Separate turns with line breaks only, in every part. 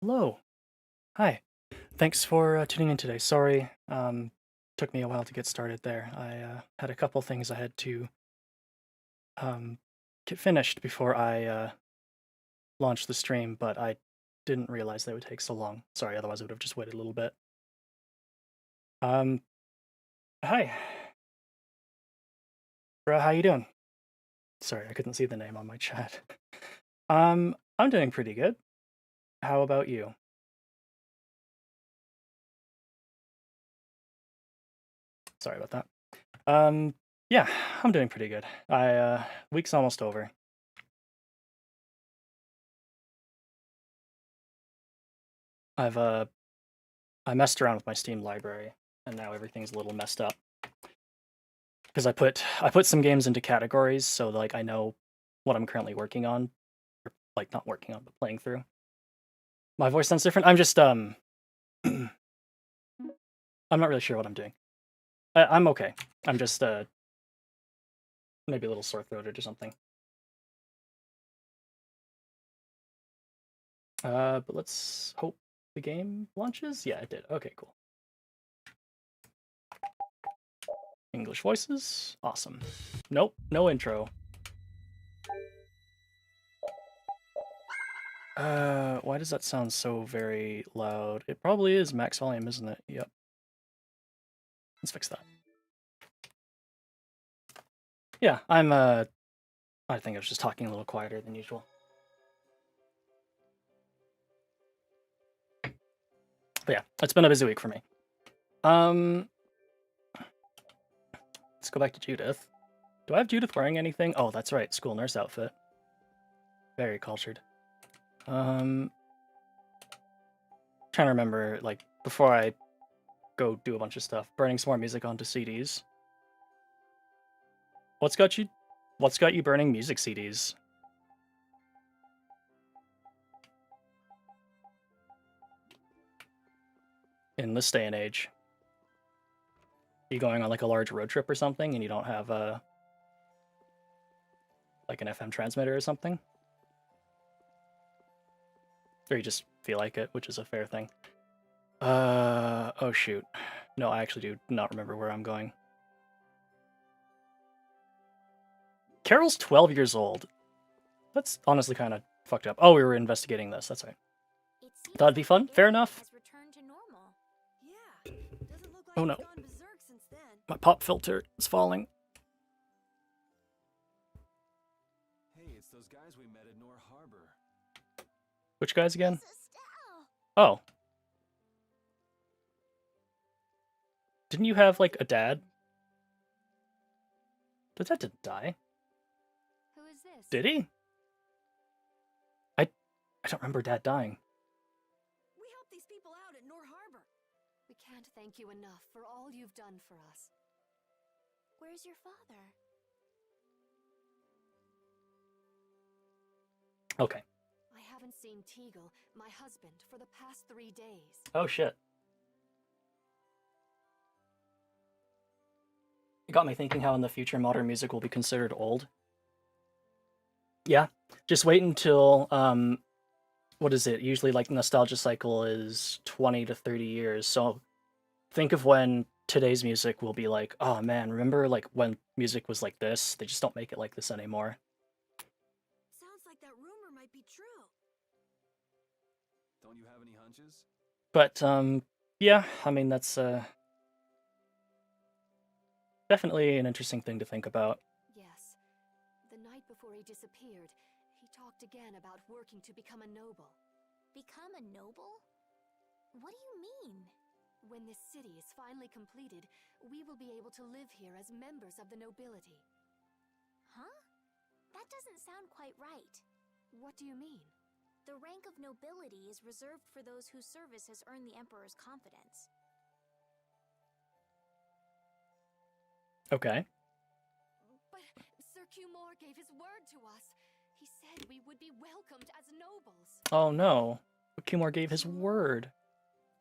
Hello. Hi. Thanks for tuning in today. Sorry, took me a while to get started there. I had a couple things I had to um, get finished before I launched the stream, but I didn't realize they would take so long. Sorry, otherwise I would have just waited a little bit. Um, Hi. Bro, how you doing? Sorry, I couldn't see the name on my chat. I'm doing pretty good. How about you? Sorry about that. Yeah, I'm doing pretty good. Week's almost over. I've I messed around with my Steam library, and now everything's a little messed up. Because I put some games into categories, so like I know what I'm currently working on, or like not working on, but playing through. My voice sounds different. I'm just I'm not really sure what I'm doing. I'm okay. I'm just maybe a little sore throated or something. But let's hope the game launches. Yeah, it did. Okay, cool. English voices, awesome. Nope, no intro. Why does that sound so very loud? It probably is max volume, isn't it? Yep. Let's fix that. Yeah, I think I was just talking a little quieter than usual. But yeah, it's been a busy week for me. Let's go back to Judith. Do I have Judith wearing anything? Oh, that's right, school nurse outfit. Very cultured. Trying to remember, like, before I go do a bunch of stuff, burning some more music onto CDs. What's got you burning music CDs? In this day and age? You going on like a large road trip or something and you don't have like an FM transmitter or something? Or you just feel like it, which is a fair thing. Oh shoot. No, I actually do not remember where I'm going. Carol's 12 years old. That's honestly kind of fucked up. Oh, we were investigating this. That's right. Thought it'd be fun. Fair enough. Oh no. My pop filter is falling.
Hey, it's those guys we met at Nor Harbor.
Which guys again? Oh. Didn't you have like a dad? But that didn't die.
Who is this?
Did he? I don't remember dad dying.
We helped these people out at Nor Harbor. We can't thank you enough for all you've done for us. Where's your father?
Okay.
I haven't seen Teagle, my husband, for the past 3 days.
Oh shit. It got me thinking how in the future modern music will be considered old. Yeah. Just wait until what is it? Usually like nostalgia cycle is 20 to 30 years. So think of when today's music will be like, oh man, remember like when music was like this? They just don't make it like this anymore.
Sounds like that rumor might be true.
Don't you have any hunches?
But yeah, I mean that's definitely an interesting thing to think about.
Yes. The night before he disappeared, he talked again about working to become a noble.
Become a noble? What do you mean?
When this city is finally completed, we will be able to live here as members of the nobility.
Huh? That doesn't sound quite right.
What do you mean?
The rank of nobility is reserved for those whose service has earned the Emperor's confidence.
Okay.
But Sir Cumore gave his word to us. He said we would be welcomed as nobles.
Oh no. Kimura gave his word.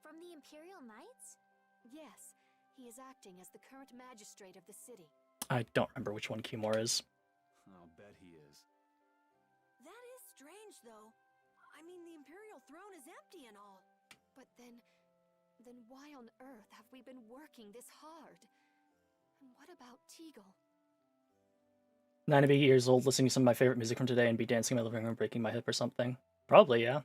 From the Imperial Knights?
Yes, he is acting as the current magistrate of the city.
I don't remember which one Kimura is.
I'll bet he is.
That is strange, though. I mean, the Imperial throne is empty and all. But then why on earth have we been working this hard? And what about Teagle?
98 years old, listening to some of my favorite music from today and be dancing in my living room, breaking my hip or something. Probably, yeah.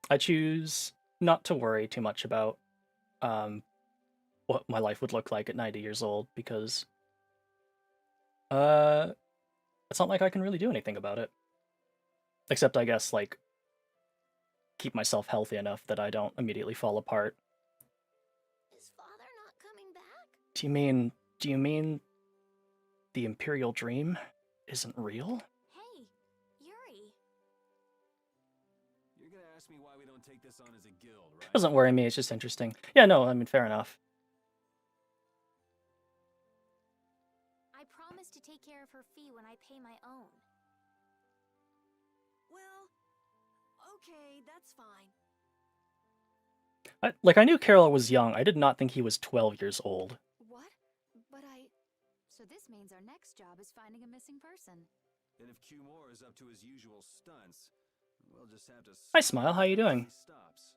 I choose not to worry too much about what my life would look like at 90 years old, because it's not like I can really do anything about it. Except, I guess, like, keep myself healthy enough that I don't immediately fall apart.
Is father not coming back?
Do you mean the Imperial dream isn't real?
Hey, Yuri.
You're gonna ask me why we don't take this on as a guild, right?
Doesn't worry me, it's just interesting. Yeah, no, I mean, fair enough.
I promise to take care of her fee when I pay my own.
Well, okay, that's fine.
I knew Carol was young. I did not think he was 12 years old.
What? But
So this means our next job is finding a missing person.
And if Q Moore is up to his usual stunts, we'll just have to...
Hi, Smile, how you doing?
He stops.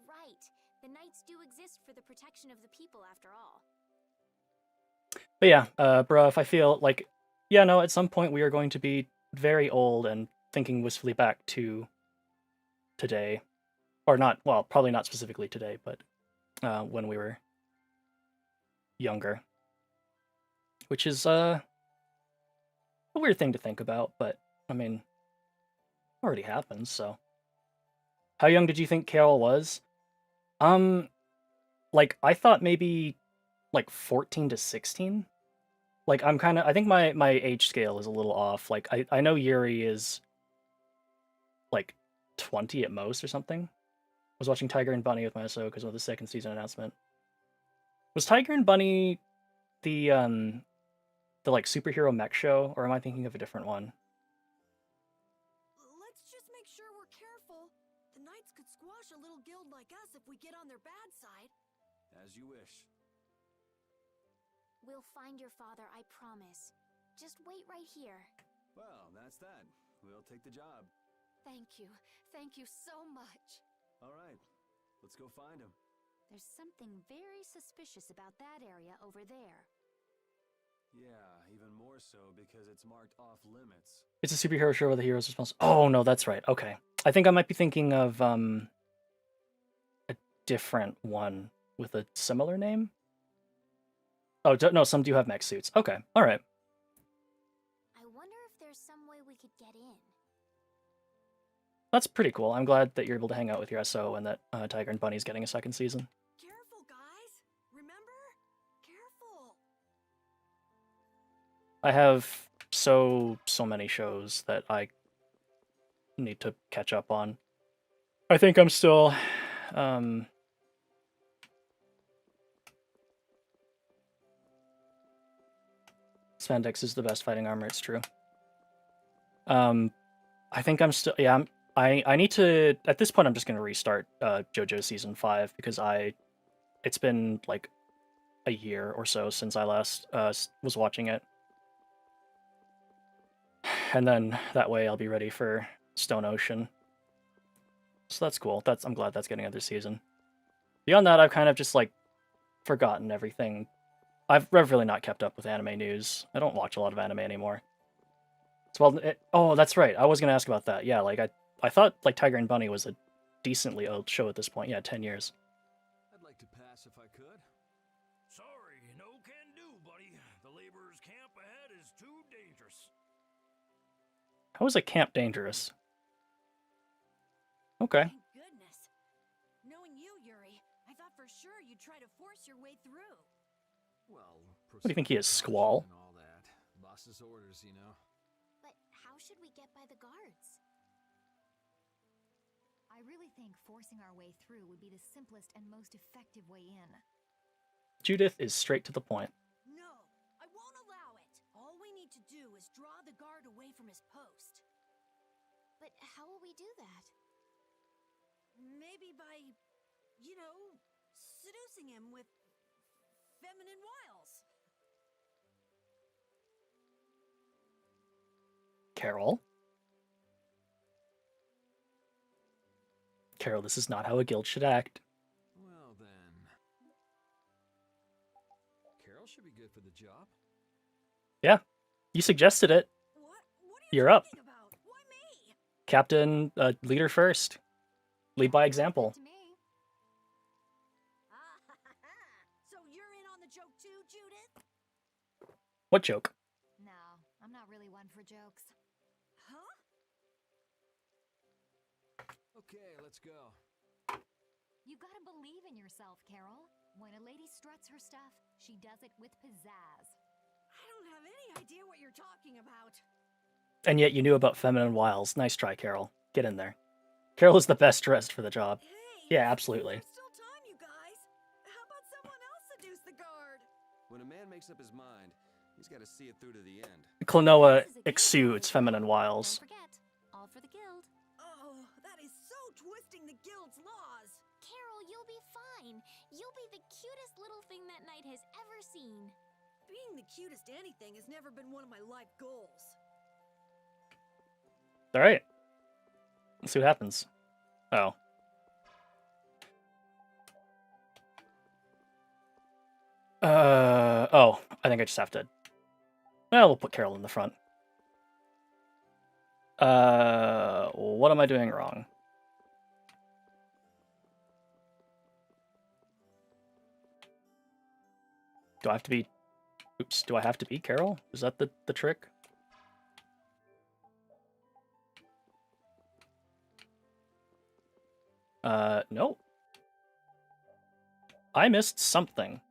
Right. The Knights do exist for the protection of the people after all.
But yeah, bro, if I feel like, yeah, no, at some point we are going to be very old and thinking wistfully back to today. Or not, well, probably not specifically today, but when we were younger. Which is a weird thing to think about, but, I mean, already happened, so. How young did you think Carol was? Like, I thought maybe, like, 14 to 16? Like, I think my age scale is a little off. Like, I know Yuri is, like, 20 at most or something. I was watching Tiger and Bunny with my SO because of the second season announcement. Was Tiger and Bunny the like, superhero mech show, or am I thinking of a different one?
let's just make sure we're careful. The Knights could squash a little guild like us if we get on their bad side.
As you wish.
We'll find your father, I promise. Just wait right here.
Well, that's that. We'll take the job.
Thank you. Thank you so much.
All right. Let's go find him.
There's something very suspicious about that area over there.
Yeah, even more so because it's marked off limits.
It's a superhero show where the hero's responsible. Oh, no, that's right. Okay. I think I might be thinking of a different one with a similar name. Oh, no, some do have mech suits. Okay, all right.
I wonder if there's some way we could get in.
That's pretty cool. I'm glad that you're able to hang out with your SO and that Tiger and Bunny's getting a second season.
Careful, guys. Remember? Careful.
I have so many shows that I need to catch up on. I think I'm still Spandex is the best fighting armor, it's true. I think I'm still, yeah, I need to, at this point I'm just going to restart JoJo Season 5, because it's been like a year or so since I last was watching it. And then that way I'll be ready for Stone Ocean. So that's cool. I'm glad that's getting another season. Beyond that, I've kind of just like forgotten everything. I've really not kept up with anime news. I don't watch a lot of anime anymore. Oh, that's right. I was gonna ask about that. Yeah, like I thought like Tiger and Bunny was a decently old show at this point. Yeah, 10 years.
I'd like to pass if I could.
Sorry, no can do, buddy. The laborers' camp ahead is too dangerous.
How is a camp dangerous? Okay.
Thank goodness. Knowing you, Yuri, I thought for sure you'd try to force your way through.
Well,
What do you think he is, Squall?
and all that. Boss's orders, you know.
But how should we get by the guards?
I really think forcing our way through would be the simplest and most effective way in.
Judith is straight to the point.
No, I won't allow it. All we need to do is draw the guard away from his post.
But how will we do that?
Maybe by, you know, seducing him with feminine wiles.
Carol. Carol, this is not how a guild should act.
Well then, Carol should be good for the job.
Yeah, you suggested it.
What are you
You're up.
talking about? Why me?
Captain, leader first. Lead by example.
To me.
So you're in on the joke too, Judith?
What joke?
No, I'm not really one for jokes.
Huh?
Okay, let's go.
You gotta believe in yourself, Carol. When a lady struts her stuff, she does it with pizzazz.
I don't have any idea what you're talking about.
And yet you knew about feminine wiles. Nice try, Carol. Get in there. Carol is the best dressed for the job.
Hey.
Yeah, absolutely.
There's still time, you guys. How about someone else seduce the guard?
When a man makes up his mind, he's got to see it through to the end.
Klonoa exudes feminine wiles.
Don't forget, all for the guild. Oh, that is so twisting the guild's laws.
Carol, you'll be fine. You'll be the cutest little thing that knight has ever seen.
Being the cutest anything has never been one of my life goals.
Alright. Let's see what happens. Oh. Oh, I think I just have to... Well, we'll put Carol in the front. What am I doing wrong? Do I have to be... Oops, do I have to be Carol? Is that the trick? No. I missed something.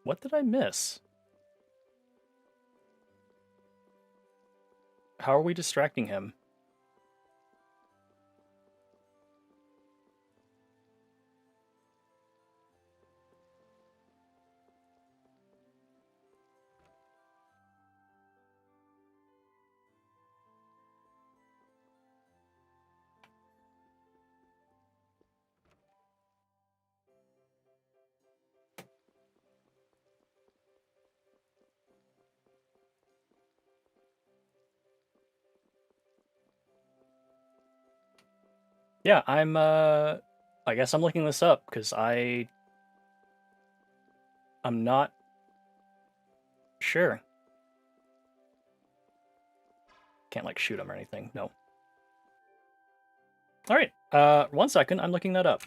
What did I miss? How are we distracting him? Yeah, I guess I'm looking this up, because I'm not sure. Can't, like, shoot him or anything, no. Alright, 1 second, I'm looking that up.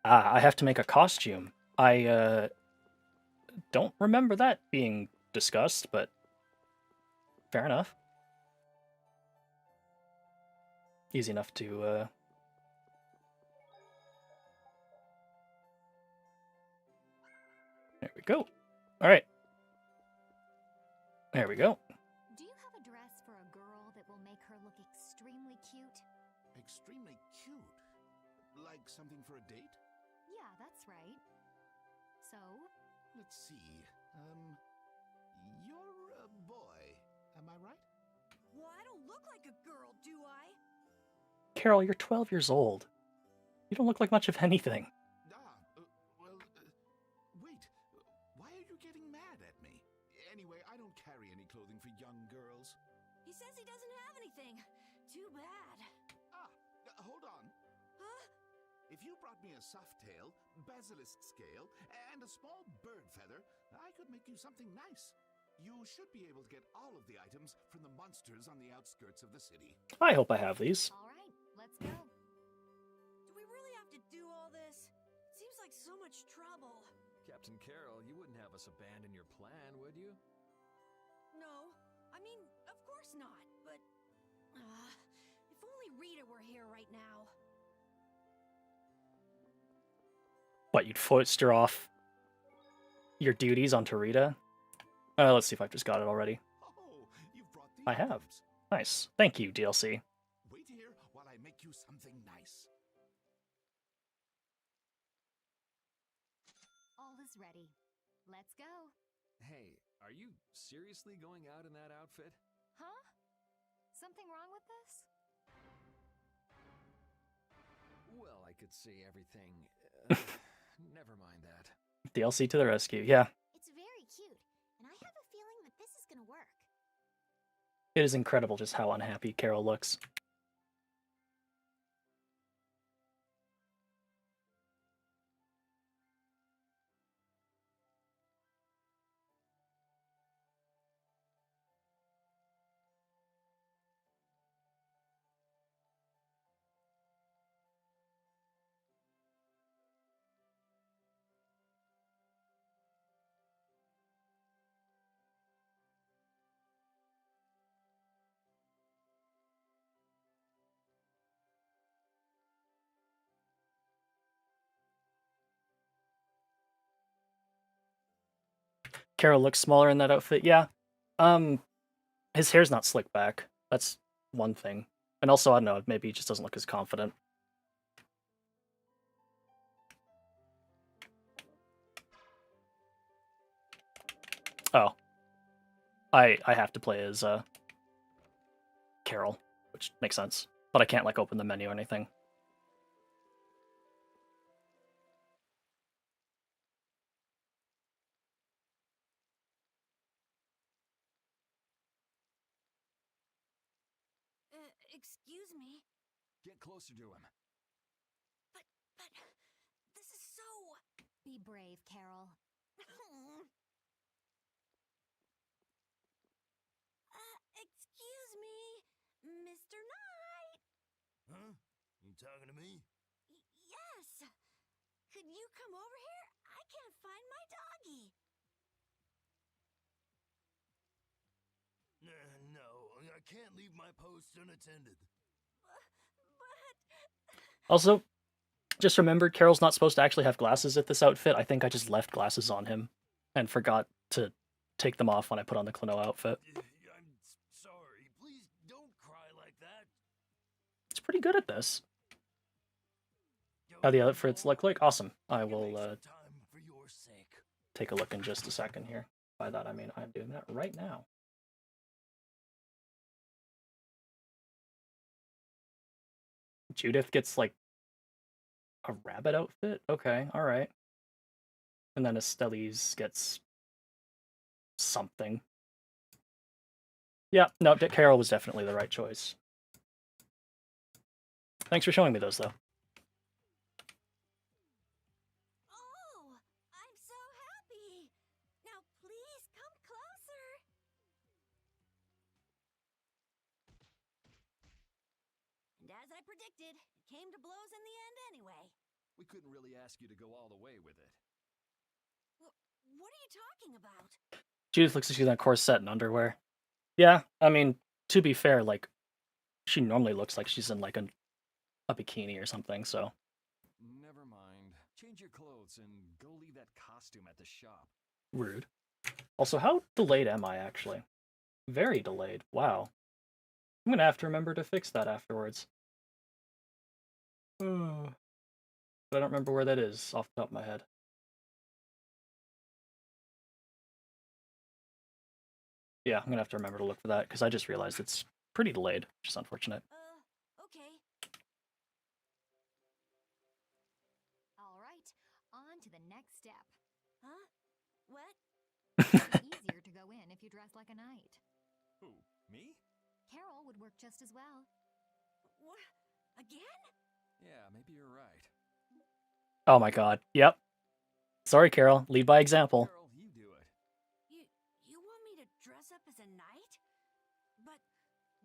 Ah, I have to make a costume. I, don't remember that being discussed, but fair enough. Easy enough to, There we go. Alright. There we go.
Do you have a dress for a girl that will make her look extremely cute?
Extremely cute? Like something for a date?
Yeah, that's right. So?
Let's see. You're a boy, am I right?
Well, I don't look like a girl, do I?
Carol, you're 12 years old. You don't look like much of anything.
Wait. Why are you getting mad at me? Anyway, I don't carry any clothing for young girls.
He says he doesn't have anything. Too bad.
Hold on.
Huh?
If you brought me a soft tail, basilisk scale, and a small bird feather, I could make you something nice. You should be able to get all of the items from the monsters on the outskirts of the city.
I hope I have these.
All right, let's go.
like so much trouble.
Captain Carroll, you wouldn't have us abandon your plan, would you?
No, I mean, of course not, but... if only Rita were here right now.
What, you'd foster off your duties onto Rita? Let's see if I've just got it already.
Oh, you've brought the
I have.
items.
Nice. Thank you, DLC.
Wait here while I make you something nice.
All is ready. Let's go.
Hey, are you seriously going out in that outfit?
Huh? Something wrong with this?
Well, I could see everything. Never mind that.
DLC to the rescue, yeah.
It's very cute, and I have a feeling that this is gonna work.
It is incredible just how unhappy Carol looks. Carol looks smaller in that outfit, yeah. His hair's not slicked back. That's one thing. And also, I don't know, maybe he just doesn't look as confident. Oh. I have to play as Carol, which makes sense. But I can't like open the menu or anything.
Excuse me,
Get closer to him.
but this is so...
Be brave, Carol.
Excuse me, Mr. Knight.
Huh? You talking to me?
Yes. Could you come over here? I can't find my doggy.
No, I can't leave my post unattended.
But...
Also, just remembered Carol's not supposed to actually have glasses at this outfit. I think I just left glasses on him and forgot to take them off when I put on the Clino outfit.
I'm sorry. Please don't cry like that.
It's pretty good at this. How the outfits look like? Awesome. I will
Time for your sake.
take a look in just a second here. By that I mean I'm doing that right now. Judith gets like a rabbit outfit? Okay, alright. And then Estelli's gets something. Yeah, no, Carol was definitely the right choice. Thanks for showing me those, though.
Oh, I'm so happy. Now please come closer. And as I predicted, it came to blows in the end anyway.
We couldn't really ask you to go all the way with it.
What are you talking about?
Judith looks like she's in a corset and underwear. Yeah, I mean, to be fair, like, she normally looks like she's in, like, a bikini or something, so...
Never mind. Change your clothes and go leave that costume at the shop.
Rude. Also, how delayed am I, actually? Very delayed. Wow. I'm gonna have to remember to fix that afterwards. Oh. But I don't remember where that is off the top of my head. Yeah, I'm gonna have to remember to look for that, because I just realized it's pretty delayed, which is unfortunate.
Okay.
All right, on to the next step.
Huh? What?
It'd be easier to go in if you dress like a knight.
Who? Me?
Carol would work just as well.
What? Again?
Yeah, maybe you're right.
Oh my god. Yep. Sorry, Carol. Lead by example.
Carol, you do it.
You want me to dress up as a knight? But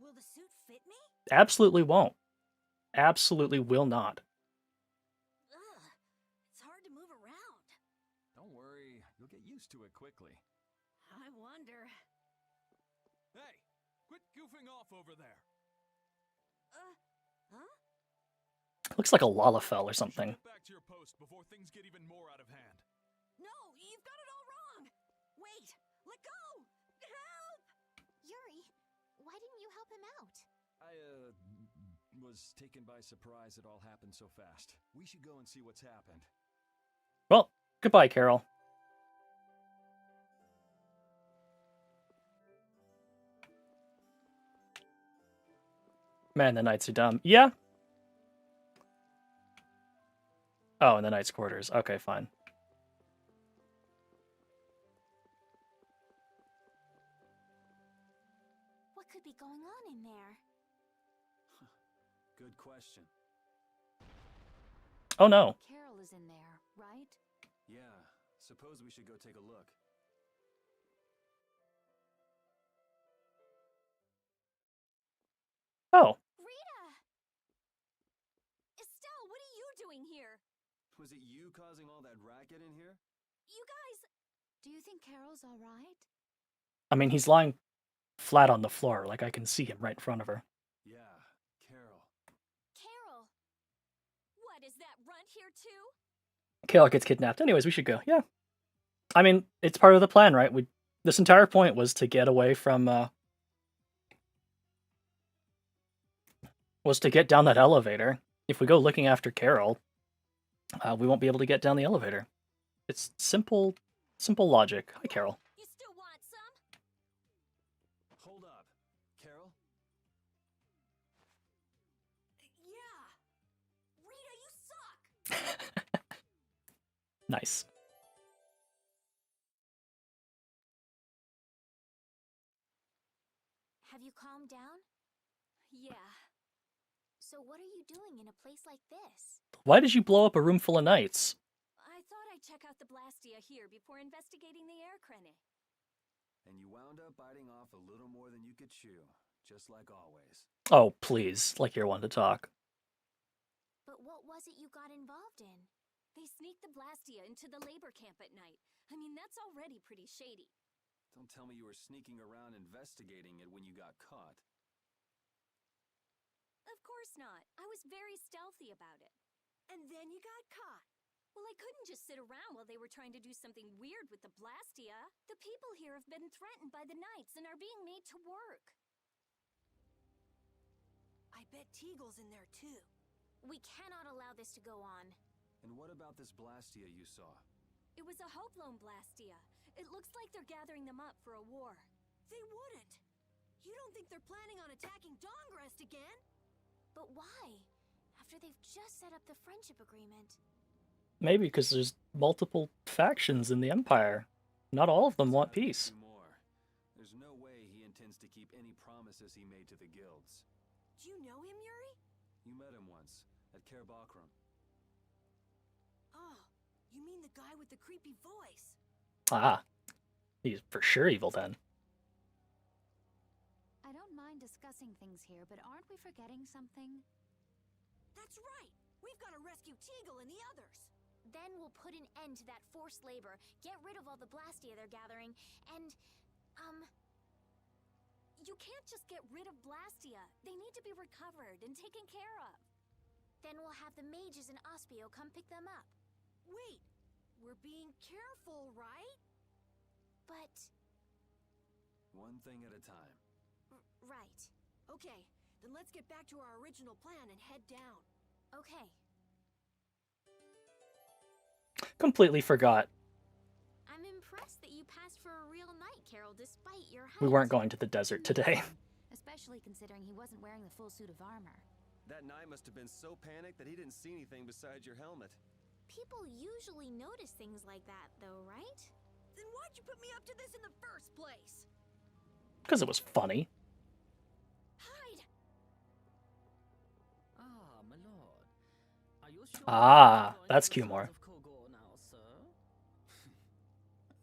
will the suit fit me?
Absolutely won't. Absolutely will not.
Ugh. It's hard to move wonder.
Hey, quit goofing off over there.
Huh?
Looks like a Lalafell or
You should
something.
get back to your post before things get even more out of hand.
No, you've got it all wrong. Wait, let go. Help!
Yuri, why didn't you help him out?
I, was taken by surprise it all happened so fast. We should go and see what's happened.
Well, goodbye, Carol. Man, the knights are dumb. Yeah. Oh, in the knights' quarters. Okay, fine.
What could be going on in there?
Good question.
Oh no.
Carol is in there, right?
Yeah, suppose we should go take a look.
Oh.
Rita! Estelle, what are you doing here?
Was it you causing all that racket in here?
You guys...
Do you think Carol's all right?
I mean, he's lying flat on the floor. Like, I can see him right in front of her.
Yeah, Carol.
Carol! What, is that runt here too?
Carol gets kidnapped. Anyways, we should go. Yeah. I mean, it's part of the plan, right? This entire point was to get away from, was to get down that elevator. If we go looking after Carol, we won't be able to get down the elevator. It's simple logic. Hi, Carol.
You still want some?
Hold up. Carol?
Yeah. Rita, you suck!
Nice.
Have you calmed down?
Yeah.
So what are you doing in a place like this?
Why did you blow up a room full of knights?
I thought I'd check out the Blastia here before investigating the air crane.
And you wound up biting off a little more than you could chew, just like always.
Oh, please. Like you're one to talk.
But what was it you got involved in?
They sneaked the Blastia into the labor camp at night. I mean, that's already pretty shady.
Don't tell me you were sneaking around investigating it when you got caught.
Of course not. I was very stealthy about it. And then you got caught. Well, I couldn't just sit around while they were trying to do something weird with the Blastia. The people here have been threatened by the Knights and are being made to work. I bet Teagle's in there too.
We cannot allow this to go on.
And what about this Blastia you saw?
It was a Hoplone Blastia. It looks like they're gathering them up for a war. They wouldn't. You don't think they're planning on attacking Dawngrest again?
But why? After they've just set up the friendship agreement.
Maybe because there's multiple factions in the Empire. Not all of them want
It's gotta be
peace.
two more. There's no way he intends to keep any promises he made to the guilds.
Do you know him, Yuri?
You met him once, at Caer Bakram.
Oh, you mean the guy with the creepy voice?
Ah. He's for sure evil then.
I don't mind discussing things here, but aren't we forgetting something?
That's right! We've got to rescue Teagle and the others!
Then we'll put an end to that forced labor, get rid of all the Blastia they're gathering, and,
You can't just get rid of Blastia. They need to be recovered and taken care of.
then we'll have the mages and Ospio come pick them up.
Wait, we're being careful, right?
But,
One thing at a time.
right.
Okay, then let's get back to our original plan and head down.
Okay.
Completely forgot.
I'm impressed that you passed for a real knight, Carol, despite your height.
We weren't going to the desert today.
Especially considering he wasn't wearing the full suit of armor.
That knight must have been so panicked that he didn't see anything besides your helmet.
People usually notice things like that, though, right?
Then why'd you put me up to this in the first place?
Because it was funny.
Hide!
Ah, my lord. Are you sure
Ah,
you're
that's
enjoying the
Cumore.
sounds of Kogor now, sir?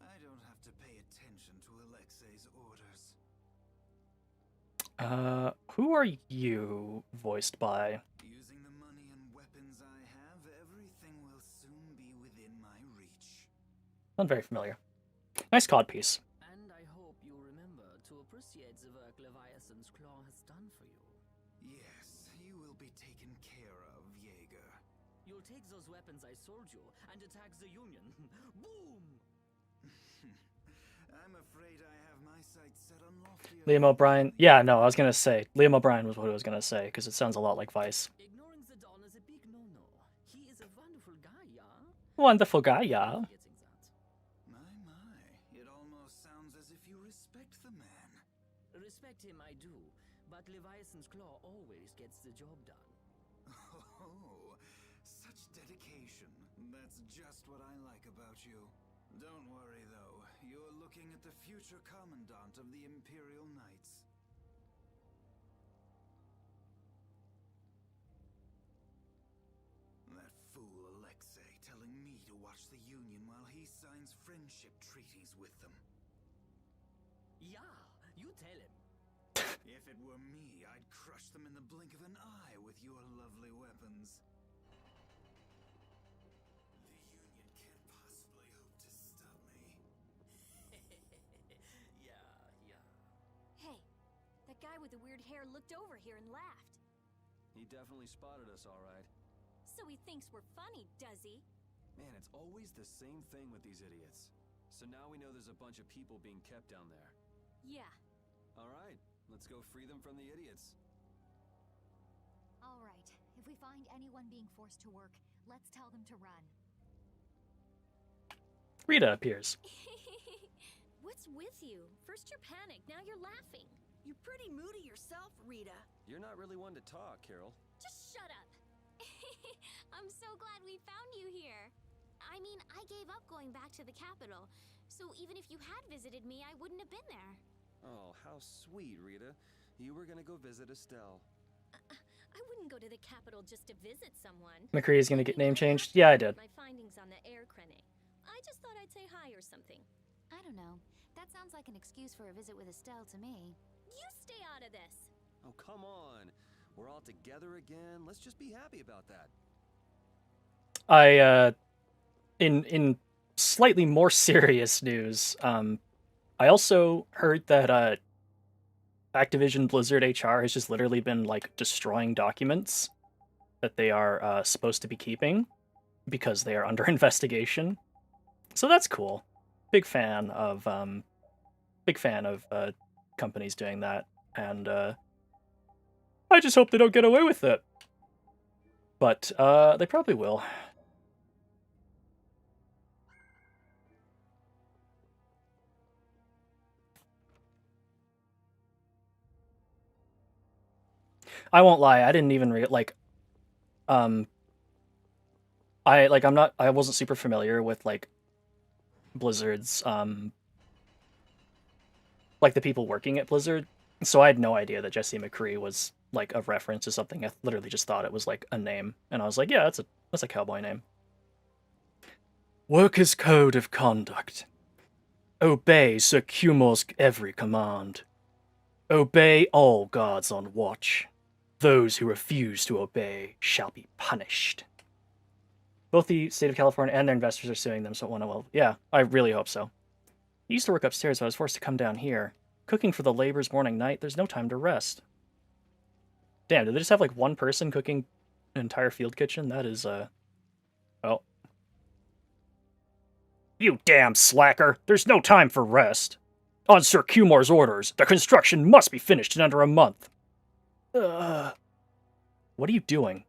I don't have to pay attention to Alexei's orders.
Who are you voiced by?
Using the money and weapons I have, everything will soon be within my reach.
Not very familiar. Nice codpiece.
And I hope you appreciate the work Leviathan's Claw has done for you.
Yes, you will be taken care of, Jaeger.
You'll take those weapons I sold you and attack the Union. Boom!
I'm afraid I have my sights set on loftier...
Liam O'Brien. Yeah, no, I was gonna say Liam O'Brien was what I was gonna say because it sounds a lot like Vice.
Ignoring the Don is a big no-no. He is a wonderful guy, yeah?
Wonderful guy, yeah.
Getting that.
My, it almost sounds as if you respect the man.
Respect him, I do, but Leviathan's Claw always gets the job done.
Oh, such dedication. That's just what I like about you. Don't worry, though. You're looking at the future Commandant of the Imperial Knights. That fool Alexei telling me to watch the Union while he signs friendship treaties with them.
Yeah, you tell him.
If it were me, I'd crush them in the blink of an eye with your lovely weapons. The Union can't possibly hope to stop me.
Yeah.
Hey, that guy with the weird hair looked over here and laughed.
He definitely spotted us, all right.
So he thinks we're funny, does he?
Man, it's always the same thing with these idiots. So now we know there's a bunch of people being kept down there.
Yeah.
All right, let's go free them from the idiots.
All right, if we find anyone being forced to work, let's tell them to run.
Rita appears.
What's with you? First you're panicked, now you're laughing.
You're pretty moody yourself, Rita.
You're not really one to talk, Carol.
Just shut up. I'm so glad we found you here.
I mean, I gave up going back to the capital, so even if you had visited me, I wouldn't have been there.
Oh, how sweet, Rita. You were gonna go visit Estelle.
I wouldn't go to the capital just to visit someone.
McCree's gonna get name changed? Yeah, I did.
My findings on the air clinic. I just thought I'd say hi or something.
I don't know. That sounds like an excuse for a visit with Estelle to me.
You stay out of this.
Oh, come on. We're all together again. Let's just be happy about that.
In slightly more serious news, I also heard that Activision Blizzard HR has just literally been like destroying documents that they are supposed to be keeping because they are under investigation. So that's cool. Big fan of companies doing that, and I just hope they don't get away with it. But they probably will. I won't lie, I didn't even I wasn't super familiar with like Blizzard's like the people working at Blizzard, so I had no idea that Jesse McCree was like a reference to something. I literally just thought it was like a name, and I was like, yeah, that's a cowboy name. Workers' Code of Conduct. Obey Sir Cumor's every command. Obey all guards on watch. Those who refuse to obey shall be punished. Both the state of California and their investors are suing them, so well, yeah, I really hope so. I used to work upstairs, but I was forced to come down here. Cooking for the laborers morning night, there's no time to rest. Damn, did they just have like one person cooking an entire field kitchen? That is, oh. You damn slacker! There's no time for rest! On Sir Cumor's orders, the construction must be finished in under a month. What are you doing?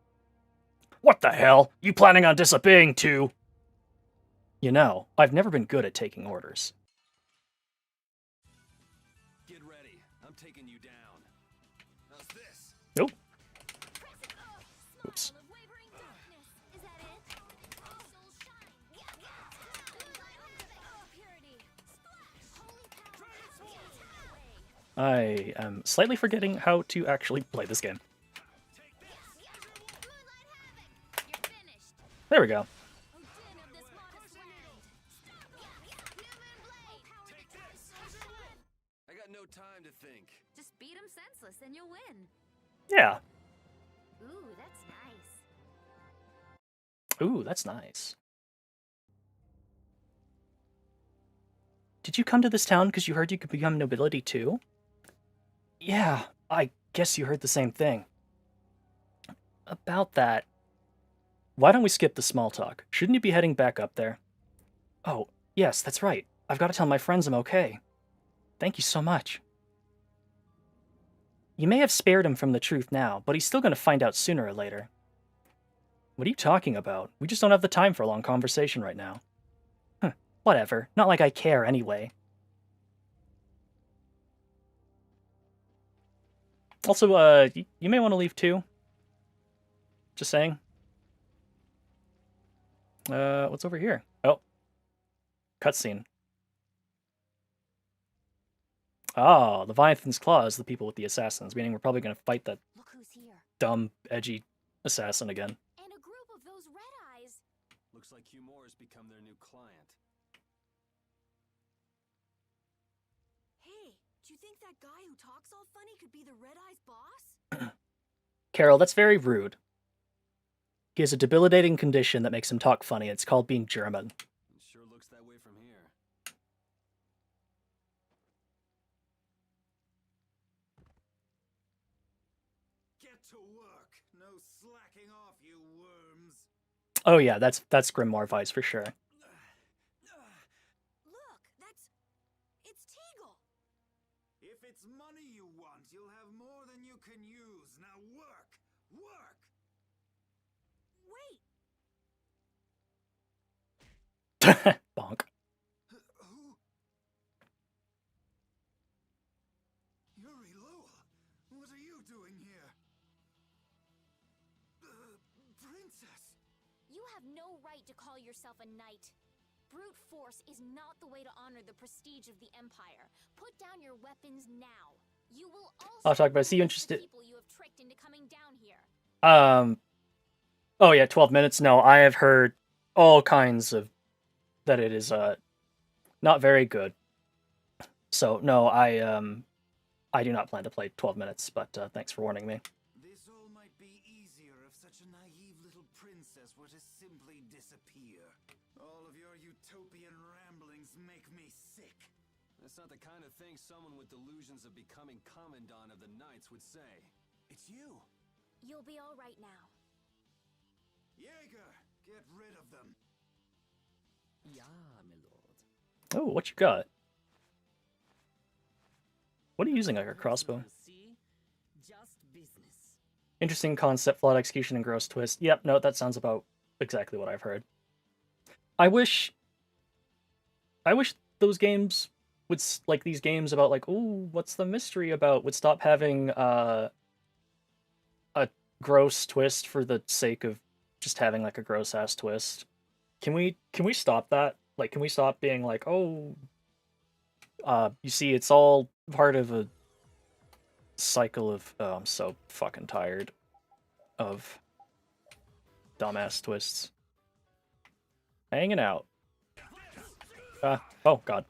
What the hell? You planning on disobeying too? You know, I've never been good at taking orders.
Get ready. I'm taking you down. How's this?
Nope.
Oops.
Is that it? All souls shine.
Purity.
Holy power.
I am slightly forgetting how to actually play this game.
You're finished.
There we go.
I got no time to think.
Just beat him senseless and you'll win.
Yeah.
Ooh, that's nice.
Ooh, that's nice. Did you come to this town because you heard you could become nobility too? Yeah, I guess you heard the same thing. About that, why don't we skip the small talk? Shouldn't you be heading back up there? Oh, yes, that's right. I've got to tell my friends I'm okay. Thank you so much. You may have spared him from the truth now, but he's still going to find out sooner or later. What are you talking about? We just don't have the time for a long conversation right now. Whatever. Not like I care anyway. Also, you may want to leave too. Just saying. What's over here? Oh. Cutscene. Ah, Leviathan's Claw is the people with the assassins, meaning we're probably going to fight that
Look who's here.
dumb, edgy assassin again.
And a group of those red eyes.
Looks like Hugh Moore has become their new client.
Hey, do you think that guy who talks all funny could be the Red Eyes boss?
Carol, that's very rude. He has a debilitating condition that makes him talk funny. It's called being German.
It sure looks that way from here.
Get to work. No slacking off, you worms.
Oh yeah, that's Grimoire Vice for sure.
Look, it's Teagle.
If it's money you want, you'll have more than you can use. Now work! Work!
Wait,
Bonk.
Who? Yuri Lowell, what are you doing here? Princess!
You have no right to call yourself a knight. Brute force is not the way to honor the prestige of the Empire. Put down your weapons now. You will also
I'll talk about it. See, you
lose the
interested?
people you have tricked into coming down here.
Oh yeah, 12 minutes. No, I have heard all kinds of that it is not very good. So no, I do not plan to play 12 minutes, but thanks for warning me.
This all might be easier if such a naive little princess were to simply disappear. All of your utopian ramblings make me sick.
That's not the kind of thing someone with delusions of becoming Commandant of the Knights would say. It's you.
You'll be all right now.
Jaeger, get rid of them.
Yeah, my lord.
Oh, what you got? What are you using, like a crossbow?
See? Just business.
Interesting concept, flawed execution, and gross twist. Yep, no, that sounds about exactly what I've heard. I wish those games would, like these games about like, ooh, what's the mystery about, would stop having a gross twist for the sake of just having like a gross ass twist. Can we stop that? Like, can we stop being like, oh, you see, it's all part of a cycle of, oh, I'm so fucking tired of dumbass twists. Hanging out. Oh god.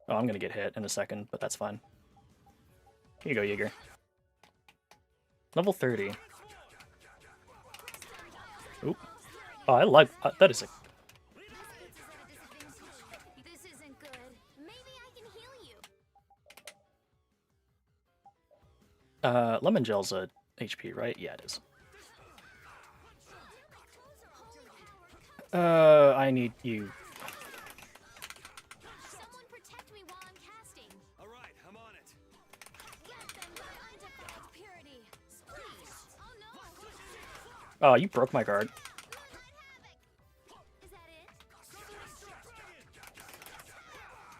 Oh, I'm gonna get hit in a second, but that's fine. Here you go, Jaeger. Level 30. Oop. Oh, I like that is a.
This isn't good. Maybe I can heal you.
Lemon gel's a HP, right? Yeah, it is. I need you.
Someone protect me while I'm casting.
All right, I'm on it.
Get them by undefiled purity. Splash! Oh no!
Oh, you broke my guard.
Is that it?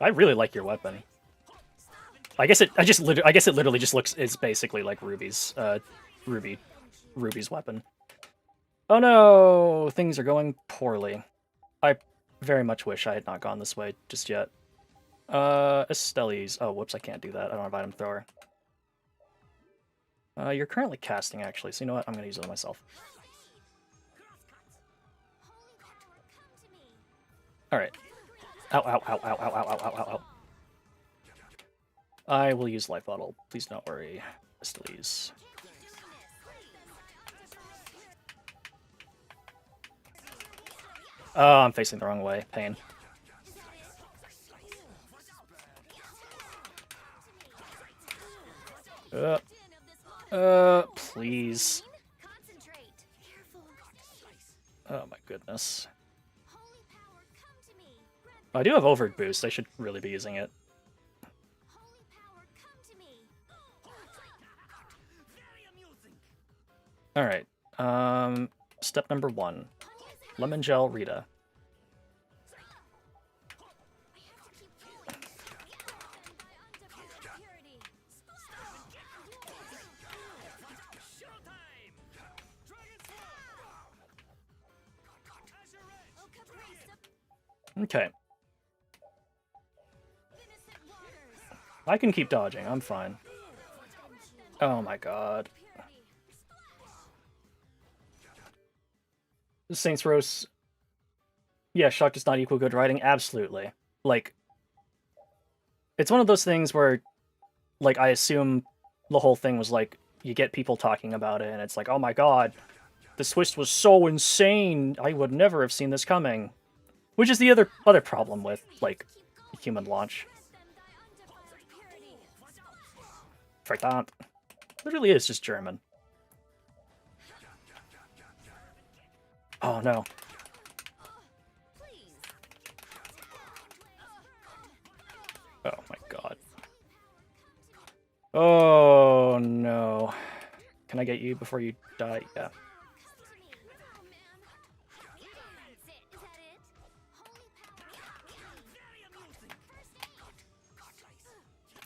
I really like your weapon. I guess it literally just looks, it's basically like Ruby's weapon. Oh no, things are going poorly. I very much wish I had not gone this way just yet. Estelli's. Oh, whoops, I can't do that. I don't have item thrower. You're currently casting, actually, so you know what? I'm gonna use it on myself. Alright. Ow, ow, ow, ow, ow, ow, ow, ow, ow, ow. I will use Life Bottle. Please don't worry. Estelli's. Oh, I'm facing the wrong way. Pain. Please.
Concentrate.
Oh my goodness.
Holy power, come to me.
I do have Overt Boost. I should really be using it.
Holy power, come to me.
Alright. Step number 1. Lemon Gel Rita. Okay. I can keep dodging. I'm fine. Oh my god. Saints Row... Yeah, Shock does not equal good writing. Absolutely. Like, it's one of those things where, like, I assume the whole thing was like, you get people talking about it, and it's like, oh my god, this twist was so insane, I would never have seen this coming. Which is the other problem with, like, human launch. Verdammt. Literally is just German. Oh no. Oh my god. Oh no. Can I get you before you die? Yeah.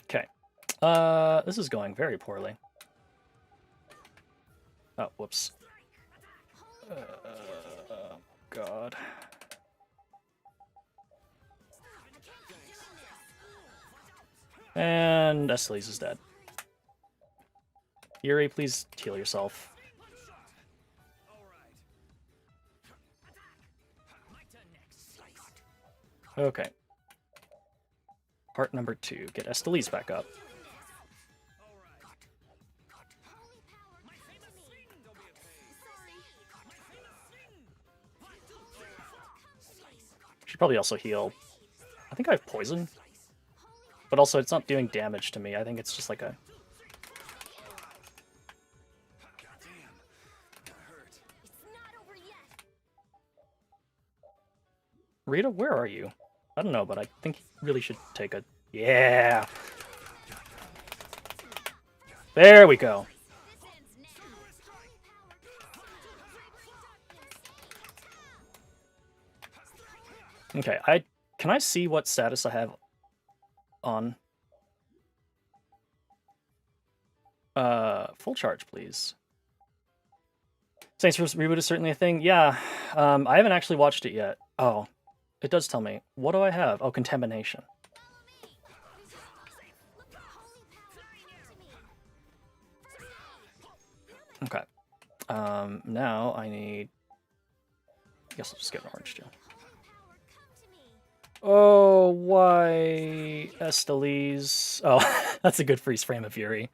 Okay. This is going very poorly. Oh, whoops. God. And Estelies is dead. Yuri, please heal yourself. Okay. Part number 2. Get Estelies back up. Should probably also heal. I think I have poison. But also, it's not doing damage to me. I think it's just like a... Rita, where are you? I don't know, but I think you really should take a... Yeah! There we go. Okay, can I see what status I have on? Full charge, please. Saints Row reboot is certainly a thing. Yeah, I haven't actually watched it yet. Oh, it does tell me. What do I have? Oh, contamination. Okay. Now I need... I guess I'll just get an orange too. Oh, why Estelies? Oh, that's a good freeze frame of Yuri.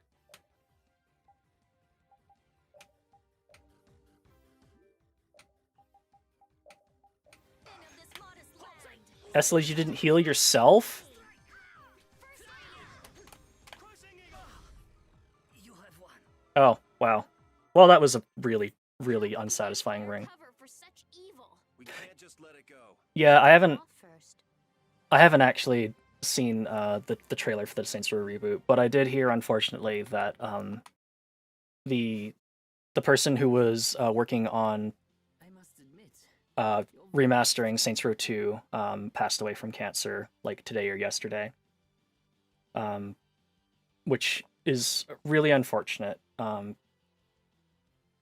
Estelies, you didn't heal yourself? Oh, wow. Well, that was a really, really unsatisfying ring. Yeah, I haven't actually seen the trailer for the Saints Row reboot, but I did hear, unfortunately, that the person who was working on remastering Saints Row 2 passed away from cancer, like today or yesterday, which is really unfortunate,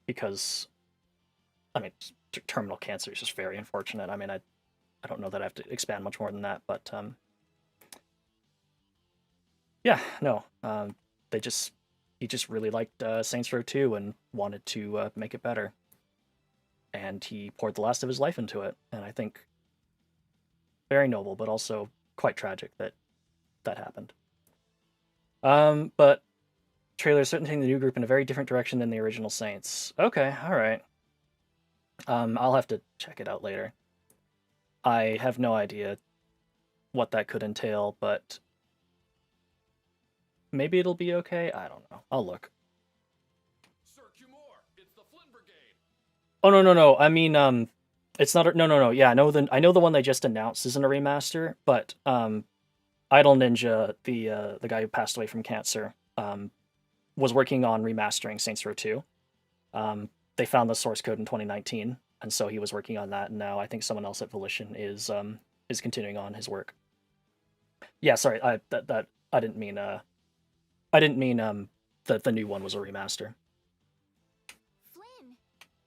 because, I mean, terminal cancer is just very unfortunate. I mean, I don't know that I have to expand much more than that, but yeah, no, he just really liked Saints Row 2 and wanted to make it better, and he poured the last of his life into it, and I think very noble, but also quite tragic that happened. But trailer certainly taking the new group in a very different direction than the original Saints. Okay, all right. I'll have to check it out later. I have no idea what that could entail, but maybe it'll be okay. I don't know. I'll look.
Sir Cumore, it's the Flynn Brigade.
Oh no. I mean, it's not. No. Yeah, I know the one they just announced isn't a remaster, but Idle Ninja, the guy who passed away from cancer, was working on remastering Saints Row 2. They found the source code in 2019, and so he was working on that. And now I think someone else at Volition is continuing on his work. Yeah, sorry, I didn't mean that the new one was a remaster.
Flynn!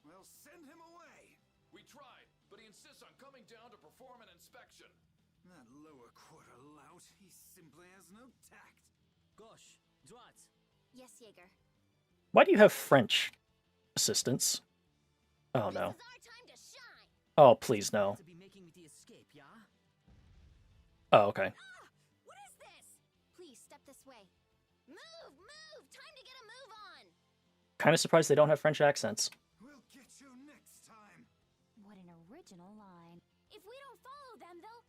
Well, send him away!
We tried, but he insists on coming down to perform an inspection.
That lower quarter lout, he simply has no tact.
Gosh, droit.
Yes, Jaeger.
Why do you have French assistants? Oh no.
This is our time to shine!
Oh please no.
To be making the escape, yeah?
Oh okay.
What is this? Please step this way. Move! Time to get a move on!
Kind of surprised they don't have French accents.
We'll get you next time.
What an original line.
If we don't follow them, they'll...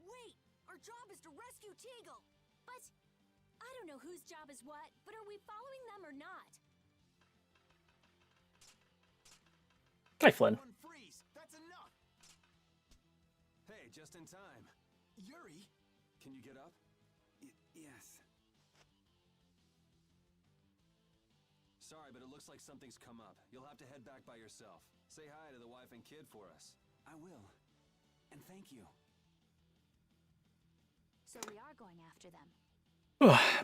Wait! Our job is to rescue Teagle!
But I don't know whose job is what, but are we following them or not?
Hi Flynn.
Freeze! That's enough! Hey, just in time. Yuri! Can you get up?
Yes.
Sorry, but it looks like something's come up. You'll have to head back by yourself. Say hi to the wife and kid for us.
I will. And thank you.
So we are going after them.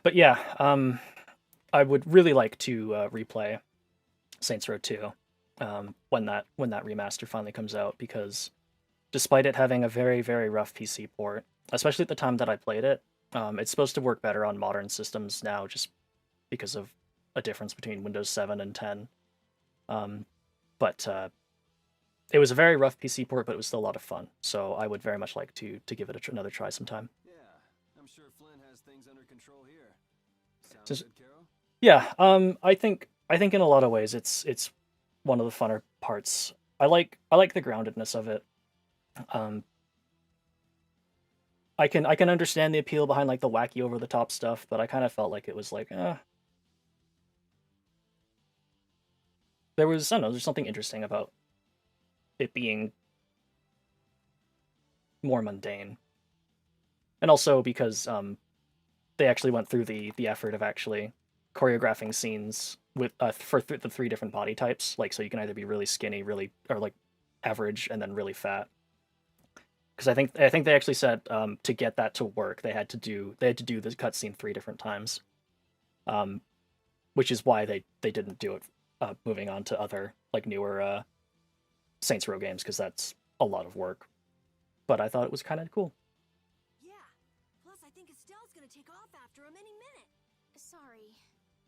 But yeah, I would really like to replay Saints Row 2 when that remaster finally comes out, because despite it having a very, very rough PC port, especially at the time that I played it, it's supposed to work better on modern systems now just because of a difference between Windows 7 and 10. But it was a very rough PC port, but it was still a lot of fun. So I would very much like to give it another try sometime.
Yeah, I'm sure Flynn has things under control here. Sounds
Just-
good, Carol?
Yeah, I think in a lot of ways it's one of the funner parts. I like the groundedness of it. I can understand the appeal behind like the wacky over the top stuff, but I kind of felt like it was like, there was, I don't know, there's something interesting about it being more mundane. And also because they actually went through the effort of actually choreographing scenes with for the 3 different body types, like so you can either be really skinny, really, or like average, and then really fat. Because I think they actually said to get that to work, they had to do the cutscene 3 different times, which is why they didn't do it moving on to other like newer Saints Row games, because that's a lot of work. But I thought it was kind of cool.
Yeah. Plus, I think Estelle's gonna take off after him any minute.
Sorry.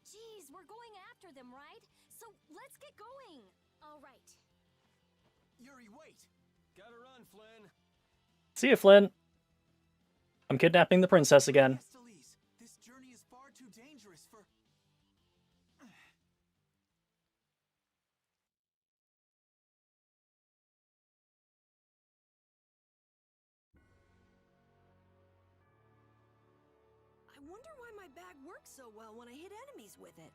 Jeez, we're going after them, right? So let's get going.
All right.
Yuri, wait! Gotta run, Flynn!
See you, Flynn. I'm kidnapping the princess again.
Estelise, this journey is far too dangerous for...
I wonder why my bag works so well when I hit enemies with it.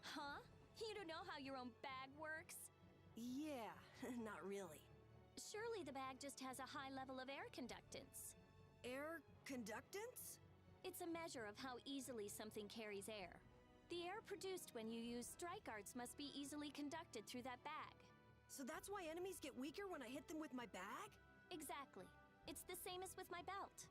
Huh? You don't know how your own bag works?
Yeah, not really.
Surely the bag just has a high level of air conductance.
Air conductance?
It's a measure of how easily something carries air. The air produced when you use strike arts must be easily conducted through that bag.
So that's why enemies get weaker when I hit them with my bag?
Exactly. It's the same as with my belt.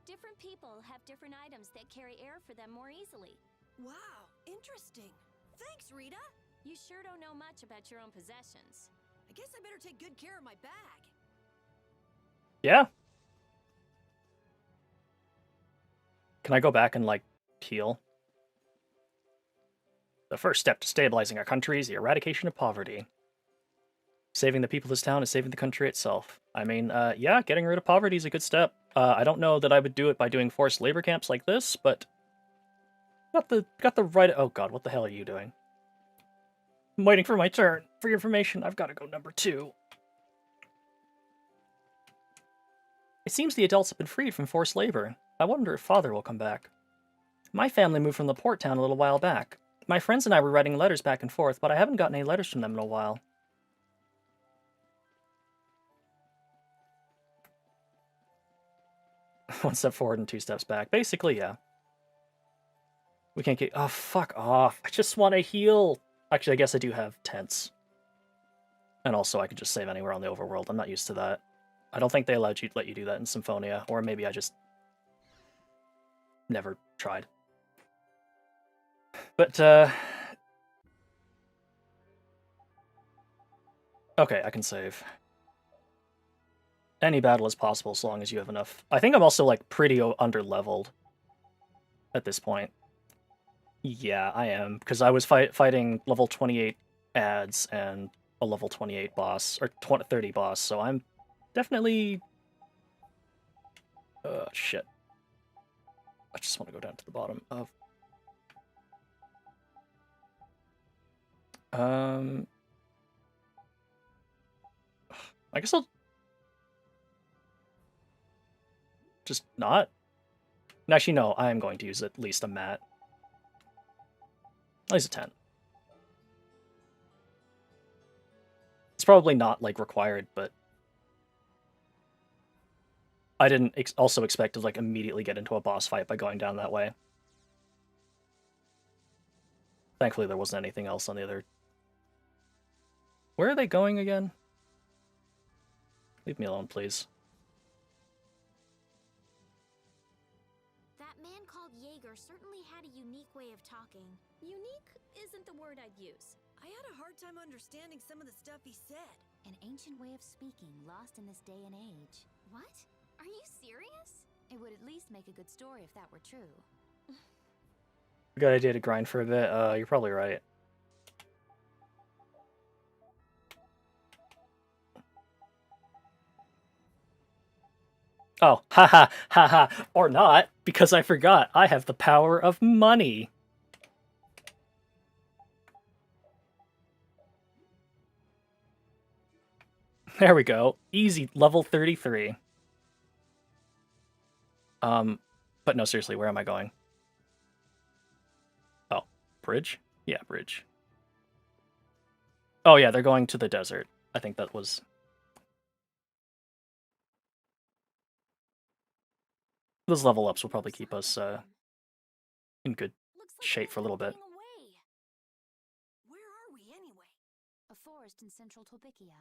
Different people have different items that carry air for them more easily.
Wow, interesting. Thanks, Rita.
You sure don't know much about your own possessions.
I guess I better take good care of my bag.
Yeah. Can I go back and like heal? The first step to stabilizing our country is the eradication of poverty. Saving the people of this town is saving the country itself. I mean, yeah, getting rid of poverty is a good step. I don't know that I would do it by doing forced labor camps like this, but got the right. Oh God, what the hell are you doing? I'm waiting for my turn. For your information, I've got to go number 2. It seems the adults have been freed from forced labor. I wonder if Father will come back. My family moved from the port town a little while back. My friends and I were writing letters back and forth, but I haven't gotten any letters from them in a while. One step forward and 2 steps back. Basically, yeah. We can't get... Oh, fuck off. I just want to heal. Actually, I guess I do have tents. And also, I could just save anywhere on the overworld. I'm not used to that. I don't think they let you do that in Symphonia. Or maybe I just... never tried. But, okay, I can save. Any battle is possible as long as you have enough. I think I'm also, like, pretty under-leveled at this point. Yeah, I am, because I was fighting level 28 ads and a level 28 boss, or 30 boss, so I'm definitely... shit. I just want to go down to the bottom of... I guess I'll... just not? Actually, no, I am going to use at least a mat. At least a 10. It's probably not, like, required, but... I didn't also expect to, like, immediately get into a boss fight by going down that way. Thankfully, there wasn't anything else on the other... Where are they going again? Leave me alone, please.
That man called Jaeger certainly had a unique way of talking.
Unique isn't the word I'd use.
I had a hard time understanding some of the stuff he said.
An ancient way of speaking, lost in this day and age.
What? Are you serious?
It would at least make a good story if that were true.
Good idea to grind for a bit. You're probably right. Oh, haha, haha, or not, because I forgot I have the power of money. There we go. Easy, level 33. But no, seriously, where am I going? Oh, bridge? Yeah, bridge. Oh yeah, they're going to the desert. I think that was... Those level ups will probably keep us, in good shape for a little bit.
Where are we, anyway?
A forest in central Topikia.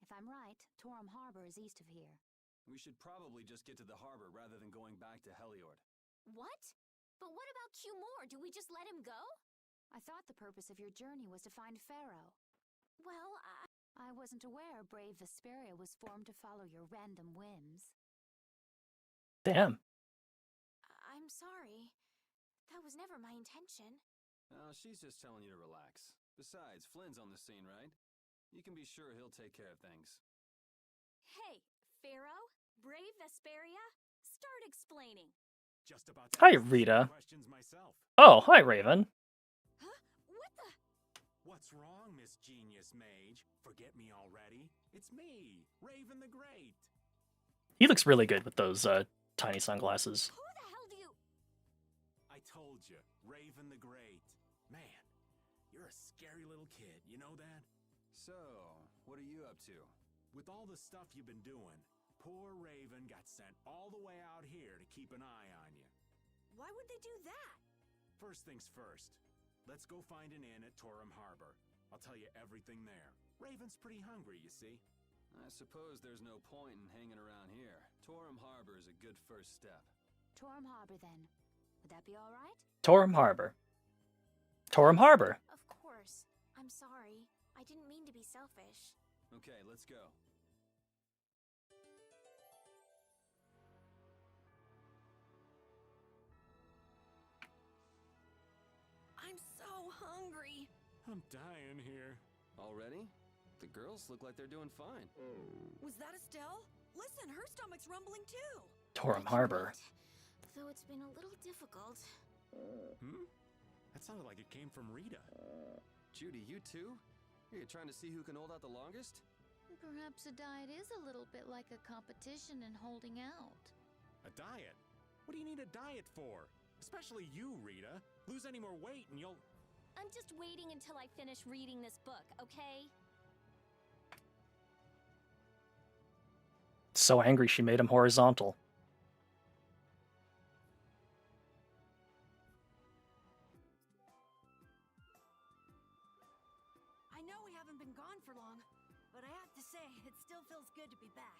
If I'm right, Torum Harbor is east of here.
We should probably just get to the harbor rather than going back to Heliord.
What? But what about Cumore? Do we just let him go?
I thought the purpose of your journey was to find Pharaoh.
Well,
I wasn't aware brave Vesperia was formed to follow your random whims.
Damn.
I'm sorry. That was never my intention.
She's just telling you to relax. Besides, Flynn's on the scene, right? You can be sure he'll take care of things.
Hey, Pharaoh? Brave Vesperia? Start explaining.
Just about
Hi, Rita.
Questions myself.
Oh, hi, Raven.
Huh? What the?
What's wrong, Miss Genius Mage? Forget me already? It's me, Raven the Great.
He looks really good with those, tiny sunglasses.
Who the hell do you...
I told you, Raven the Great. Man, you're a scary little kid, you know that? So, what are you up to? With all the stuff you've been doing, poor Raven got sent all the way out here to keep an eye on you.
Why would they do that?
First things first, let's go find an inn at Torum Harbor. I'll tell you everything there. Raven's pretty hungry, you see. I suppose there's no point in hanging around here. Torum Harbor is a good first step.
Torum Harbor, then. Would that be all right?
Torum Harbor. Torum Harbor.
Of course. I'm sorry. I didn't mean to be selfish.
Okay, let's go.
I'm so hungry.
I'm dying here. Already? The girls look like they're doing fine.
Was that Estelle? Listen, her stomach's rumbling too.
Torum Harbor.
Though it's been a little difficult.
That sounded like it came from Rita. Judy, you too? Are you trying to see who can hold out the longest?
Perhaps a diet is a little bit like a competition in holding out.
A diet? What do you need a diet for? Especially you, Rita. Lose any more weight and you'll...
I'm just waiting until I finish reading this book, okay?
So angry she made him horizontal.
I know we haven't been gone for long, but I have to say, it still feels good to be back.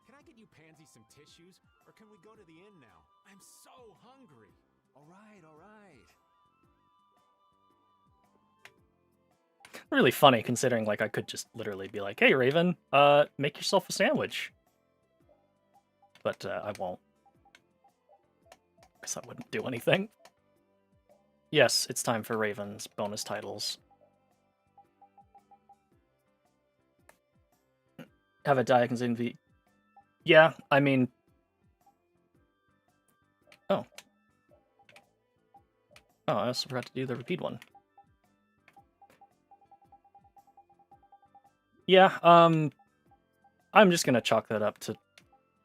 Can I get you Pansy some tissues? Or can we go to the inn now? I'm so hungry.
All right, all right.
Really funny considering like I could just literally be like, hey Raven, make yourself a sandwich. But I won't. Guess that wouldn't do anything. Yes, it's time for Raven's bonus titles. Have a diet in the... Yeah, I mean... Oh. Oh, I also forgot to do the repeat one. Yeah, I'm just gonna chalk that up to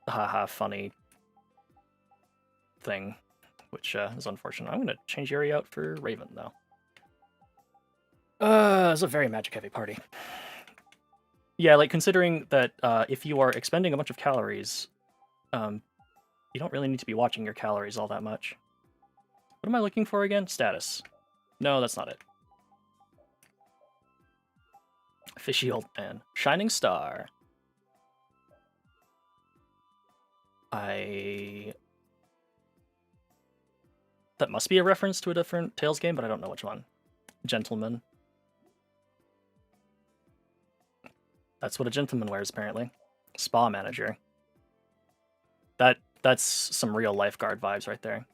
haha funny thing, which is unfortunate. I'm gonna change Yuri out for Raven, though. It's a very magic-heavy party. Yeah, like, considering that if you are expending a bunch of calories, you don't really need to be watching your calories all that much. What am I looking for again? Status. No, that's not it. Fishy old man. Shining star. That must be a reference to a different Tales game, but I don't know which one. Gentleman. That's what a gentleman wears, apparently. Spa manager. That's some real lifeguard vibes right there.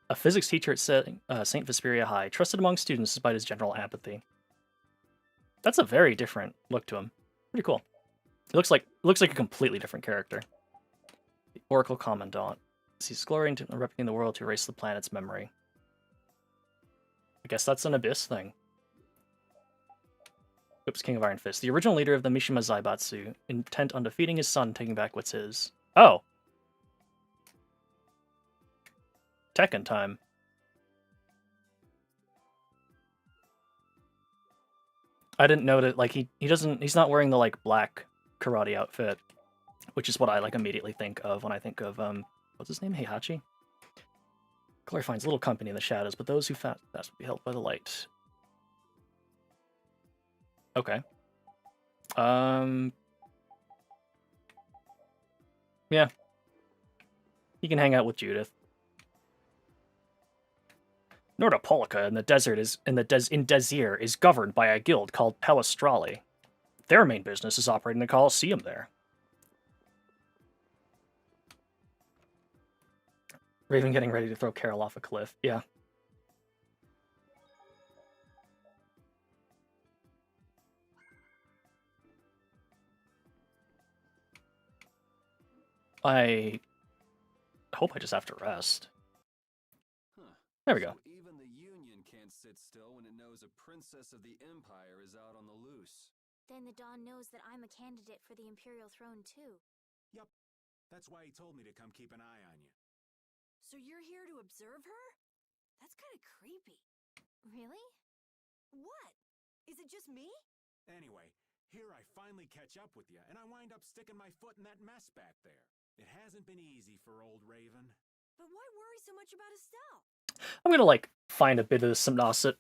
A physics teacher at St. Vesperia High, trusted among students despite his general apathy. That's a very different look to him. Pretty cool. He looks like a completely different character. The Oracle Commandant. He's glorying to replicating the world to erase the planet's memory. I guess that's an Abyss thing. Oops, King of Iron Fist. The original leader of the Mishima Zaibatsu, intent on defeating his son, taking back what's his. Oh! Tekken time. I didn't know that, like, he's not wearing the, like, black karate outfit, which is what I, like, immediately think of when I think of, what's his name? Heihachi? Glory finds little company in the shadows, but those who fast will be helped by the light. Okay. Yeah. You can hang out with Judith. Nordopolica in the desert in Desir is governed by a guild called Palestrali. Their main business is operating the Colosseum there. Raven getting ready to throw Carol off a cliff. Yeah. I hope I just have to rest.
Huh.
There we go.
So even the Union can't sit still when it knows a princess of the Empire is out on the loose.
Then the Dawn knows that I'm a candidate for the Imperial throne, too.
Yup. That's why he told me to come keep an eye on you.
So you're here to observe her? That's kind of creepy.
Really?
What? Is it just me?
Anyway, here I finally catch up with you, and I wind up sticking my foot in that mess back there. It hasn't been easy for old Raven.
But why worry so much about Estelle?
I'm gonna, like, find a bit of the Symbiosis?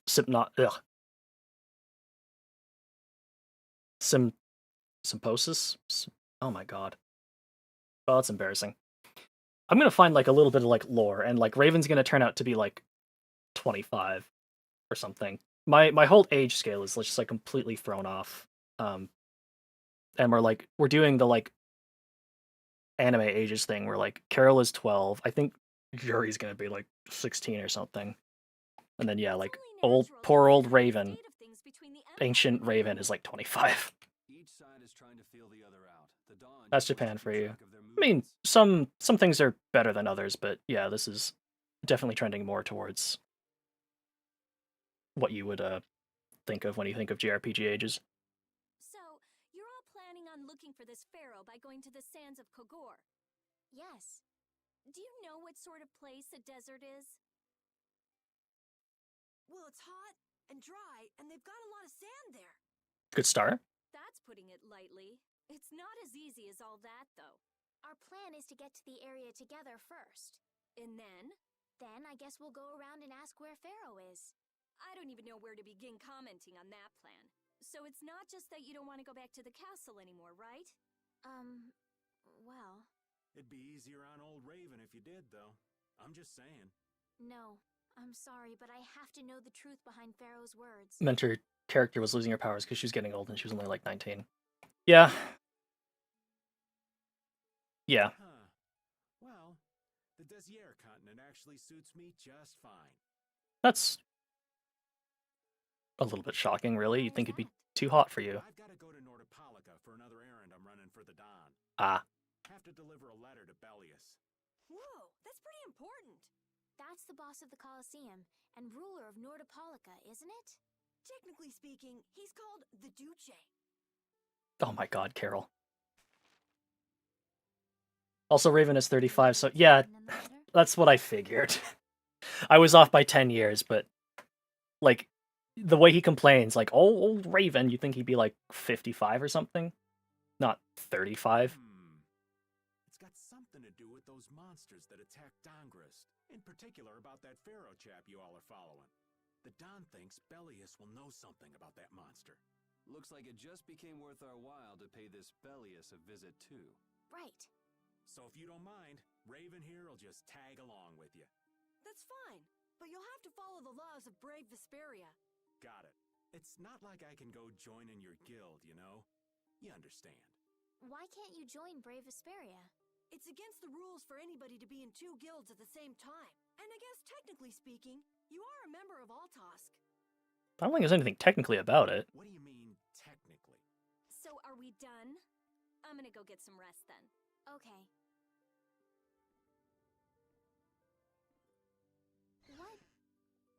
Oh my god. Oh, that's embarrassing. I'm gonna find, like, a little bit of, like, lore, and, like, Raven's gonna turn out to be, like, 25 or something. My whole age scale is just, like, completely thrown off. And we're doing the, like, anime ages thing where, like, Carol is 12. I think Yuri's gonna be, like, 16 or something. And then, yeah, like, poor old Raven, ancient Raven, is, like, 25.
Each side is trying to feel the other out. The Dawn
That's Japan for you. I mean, some things are better than others, but yeah, this is definitely trending more towards what you would think of when you think of JRPG ages.
So, you're all planning on looking for this pharaoh by going to the sands of Kogor?
Yes.
Do you know what sort of place a desert is?
Well, it's hot and dry, and they've got a lot of sand there.
Good start.
That's putting it lightly. It's not as easy as all that, though.
Our plan is to get to the area together first.
And then?
Then I guess we'll go around and ask where Pharaoh is.
I don't even know where to begin commenting on that plan. So it's not just that you don't want to go back to the castle anymore, right?
Well...
It'd be easier on old Raven if you did, though. I'm just saying.
No, I'm sorry, but I have to know the truth behind Pharaoh's words.
Meant her character was losing her powers because she was getting old and she was only like 19. Yeah. Yeah.
Huh. Well, the Desier continent actually suits me just fine.
That's a little bit shocking, really. You'd think it'd be too hot for you.
I've got to go to Nordopolica for another errand I'm running for the Don.
Ah.
Have to deliver a letter to Bellius.
Whoa, that's pretty important.
That's the boss of the Colosseum and ruler of Nordopolica, isn't it?
Technically speaking, he's called the Duce.
Oh my god, Carol. Also, Raven is 35, so yeah, that's what I figured. I was off by 10 years, but, like, the way he complains, like, oh, old Raven, you think he'd be, like, 55 or something? Not 35.
It's got something to do with those monsters that attacked Dongrist. In particular, about that Pharaoh chap you all are following. The Don thinks Bellius will know something about that monster.
Looks like it just became worth our while to pay this Bellius a visit, too.
Right.
So if you don't mind, Raven here will just tag along with you.
That's fine, but you'll have to follow the laws of brave Vesperia.
Got it. It's not like I can go join in your guild, you know? You understand.
Why can't you join Brave Vesperia?
It's against the rules for anybody to be in two guilds at the same time. And I guess technically speaking, you are a member of Altosk.
I don't think there's anything technically about it.
What do you mean, technically?
So are we done? I'm gonna go get some rest then.
Okay.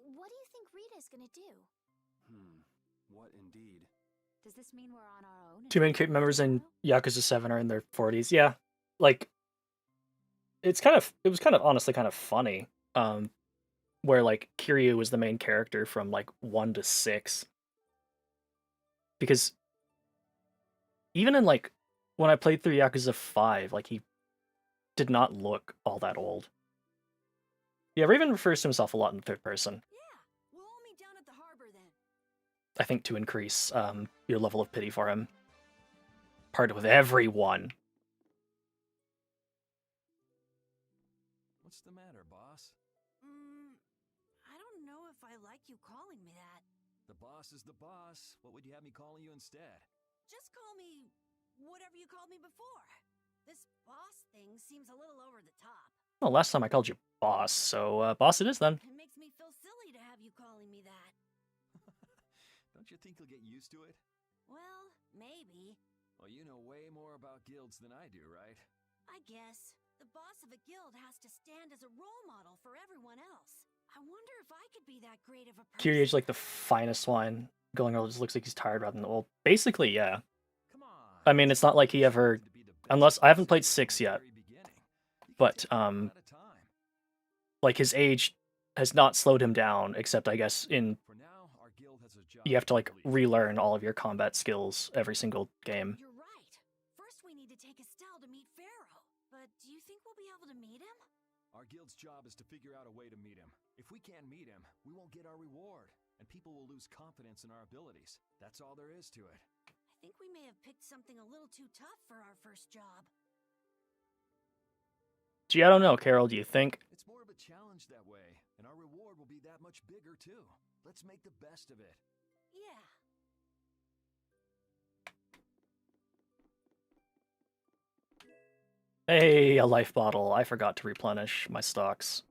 What do you think Rita's gonna do?
What indeed?
Does this mean we're on our own?
Two main members in Yakuza 7 are in their 40s. Yeah, like, it was kind of honestly kind of funny, where, like, Kiryu was the main character from, like, 1 to 6. Because even in, like, when I played through Yakuza 5, like, he did not look all that old. Yeah, Raven refers to himself a lot in the third person.
Yeah, we'll all meet down at the harbor then.
I think to increase your level of pity for him. Part with everyone.
What's the matter, boss?
I don't know if I like you calling me that.
The boss is the boss. What would you have me calling you instead?
Just call me whatever you called me before. This boss thing seems a little over the top.
Well, last time I called you boss, so boss it is then.
It makes me feel silly to have you calling me that.
Don't you think you'll get used to it?
Well, maybe.
Well, you know way more about guilds than I do, right?
I guess. The boss of a guild has to stand as a role model for everyone else. I wonder if I could be that great of a person.
Kiryu's like the finest wine. Going on, just looks like he's tired rather than old. Basically, yeah.
Come on.
I mean, it's not like he ever... Unless... I haven't played 6 yet. But, like, his age has not slowed him down, except, I guess, in... You have to, like, relearn all of your combat skills every single game.
You're right. First we need to take Estelle to meet Pharaoh. But do you think we'll be able to meet him?
Our guild's job is to figure out a way to meet him. If we can't meet him, we won't get our reward, and people will lose confidence in our abilities. That's all there is to it.
I think we may have picked something a little too tough for our first job.
Gee, I don't know, Carol, do you think?
It's more of a challenge that way, and our reward will be that much bigger, too. Let's make the best of it.
Yeah.
Hey, a life bottle. I forgot to replenish my stocks.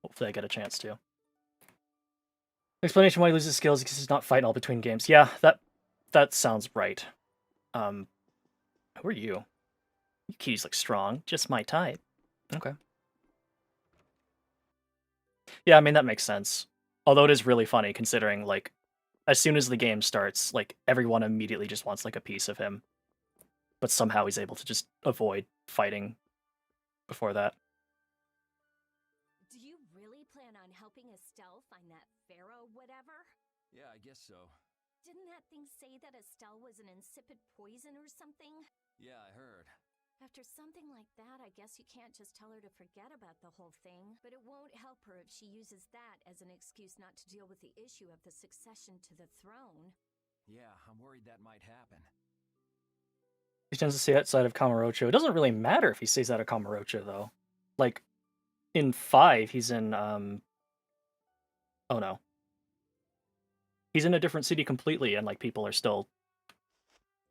Hopefully I get a chance to. Explanation why he loses skills because he's not fighting all between games. Yeah, that sounds right. Who are you? You cuties look strong. Just my type. Okay. Yeah, I mean, that makes sense. Although it is really funny considering, like, as soon as the game starts, like, everyone immediately just wants, like, a piece of him. But somehow he's able to just avoid fighting before that.
helping Estelle find that pharaoh whatever?
Yeah, I guess so.
Didn't that thing say that Estelle was an insipid poison or something?
Yeah, I heard.
After something like that, I guess you can't just tell her to forget about the whole thing. But it won't help her if she uses that as an excuse not to deal with the issue of the succession to the throne.
Yeah, I'm worried that might happen.
He tends to stay outside of Kamurocho. It doesn't really matter if he stays out of Kamurocho, though. Like, in 5, he's in, oh no. He's in a different city completely, and, like, people are still,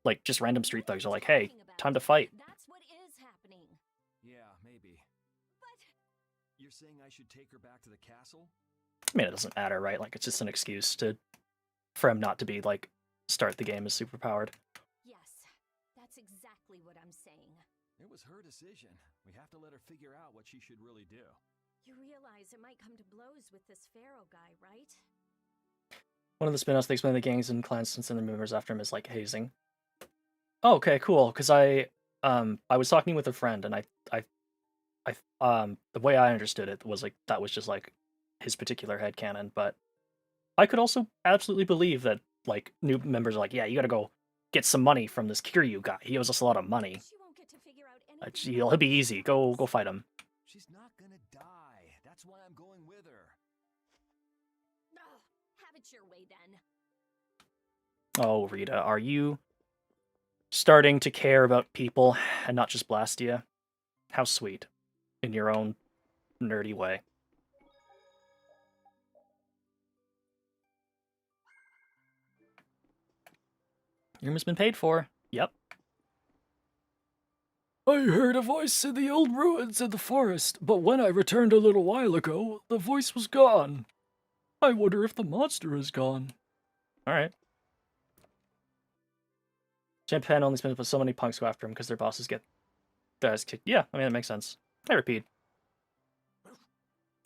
like, just random street thugs are like, hey, time to fight.
That's what is happening.
Yeah, maybe.
But
You're saying I should take her back to the castle?
I mean, it doesn't matter, right? Like, it's just an excuse for him not to be, like, start the game as superpowered.
yes, that's exactly what I'm saying.
It was her decision. We have to let her figure out what she should really do.
You realize it might come to blows with this pharaoh guy, right?
One of the spin-offs, they explain the gangs and clans since the members after him is, like, hazing. Oh, okay, cool, because I was talking with a friend, and the way I understood it was, like, that was just, like, his particular headcanon, but I could also absolutely believe that, like, new members are like, yeah, you gotta go get some money from this Kiryu guy. He ose us a lot of money.
She won't get to figure out anything.
He'll be easy. Go fight him.
She's not gonna die. That's why I'm going with her.
Ugh, have it your way then.
Oh, Rita, are you starting to care about people and not just Blastia? How sweet. In your own nerdy way. Your room has been paid for. Yep. I heard a voice in the old ruins in the forest, but when I returned a little while ago, the voice was gone. I wonder if the monster is gone. Alright. Japan only spins, but so many punks go after him because their bosses get their ass kicked. Yeah, I mean, that makes sense. I repeat.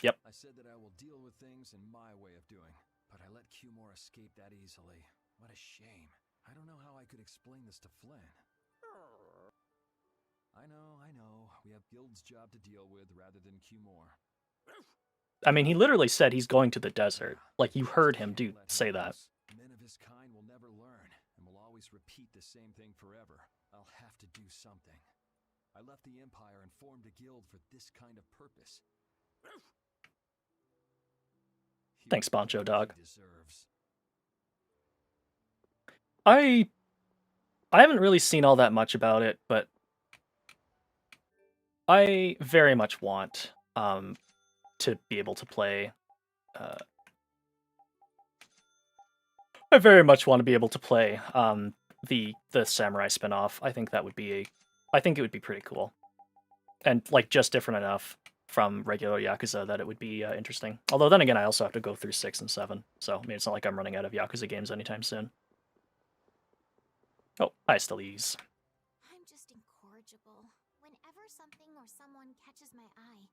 Yep.
I said that I will deal with things in my way of doing, but I let Cumore escape that easily. What a shame. I don't know how I could explain this to Flynn. I know. We have Guild's job to deal with rather than Cumore.
I mean, he literally said he's going to the desert. Like, you heard him say that.
Men of his kind will never learn, and will always repeat the same thing forever. I'll have to do something. I left the Empire and formed a guild for this kind of purpose.
Thanks, Boncho Dog.
Deserves.
I haven't really seen all that much about it, but I very much want to be able to play. I very much want to be able to play the samurai spinoff. I think that would be I think it would be pretty cool, and like just different enough from regular Yakuza that it would be interesting. Although then again, I also have to go through 6 and 7, so I mean it's not like I'm running out of Yakuza games anytime soon. Oh, hi, Stellese.
I'm just incorrigible. Whenever something or someone catches my eye,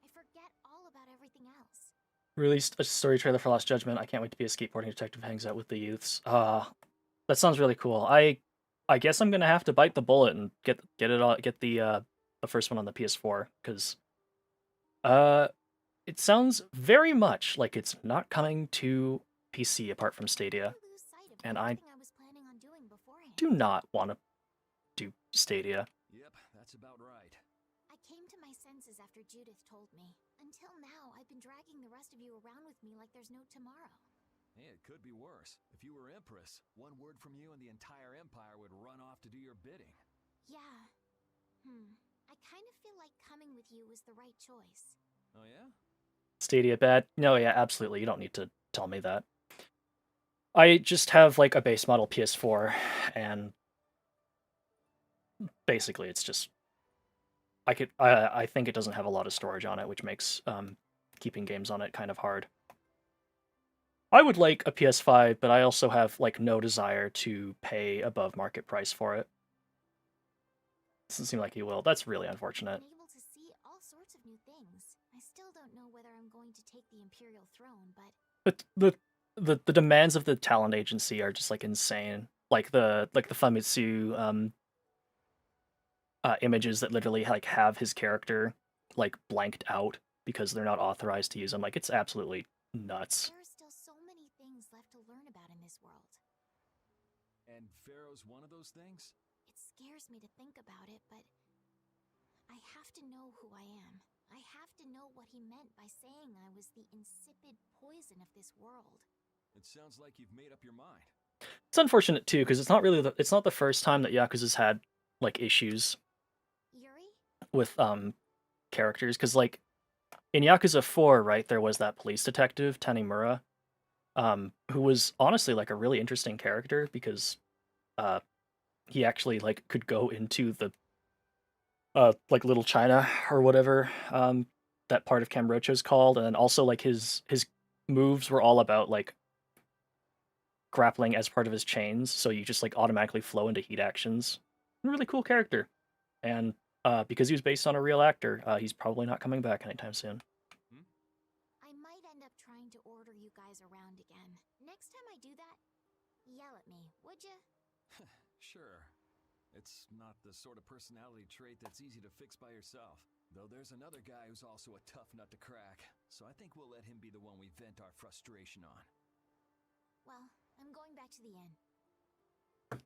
I forget all about everything else.
Released a story trailer for Lost Judgment. I can't wait to be a skateboarding detective who hangs out with the youths. That sounds really cool. I guess I'm gonna have to bite the bullet and get the first one on the PS4 because it sounds very much like it's not coming to PC apart from Stadia, and I do not want to do Stadia.
Yep, that's about right.
I came to my senses after Judith told me. Until now, I've been dragging the rest of you around with me like there's no tomorrow.
Hey, it could be worse. If you were Empress, one word from you and the entire Empire would run off to do your bidding.
Yeah. I kind of feel like coming with you was the right choice.
Oh yeah?
Stadia bad? No, yeah, absolutely. You don't need to tell me that. I just have like a base model PS4, and basically it's just I think it doesn't have a lot of storage on it, which makes keeping games on it kind of hard. I would like a PS5, but I also have like no desire to pay above market price for it. Doesn't seem like you will. That's really unfortunate.
I'm able to see all sorts of new things. I still don't know whether I'm going to take the Imperial throne, but
the demands of the talent agency are just like insane. Like the Famitsu images that literally like have his character like blanked out because they're not authorized to use them. Like it's absolutely nuts.
There are still so many things left to learn about in this world.
And Pharaoh's one of those things?
It scares me to think about it, but I have to know who I am. I have to know what he meant by saying I was the insipid poison of this world.
It sounds like you've made up your mind.
It's unfortunate too, because it's not the first time that Yakuza's had like issues
Yuri?
with characters. Because like in Yakuza 4, right, there was that police detective Tanimura, who was honestly like a really interesting character because he actually like could go into the like Little China or whatever that part of Kamurocho's called, and then also like his moves were all about like grappling as part of his chains, so you just like automatically flow into heat actions. A really cool character, and because he was based on a real actor, he's probably not coming back anytime soon.
I might end up trying to order you guys around again. Next time I do that, yell at me, would you?
Sure. It's not the sort of personality trait that's easy to fix by yourself. Though there's another guy who's also a tough nut to crack, so I think we'll let him be the one we vent our frustration on.
Well, I'm going back to the inn.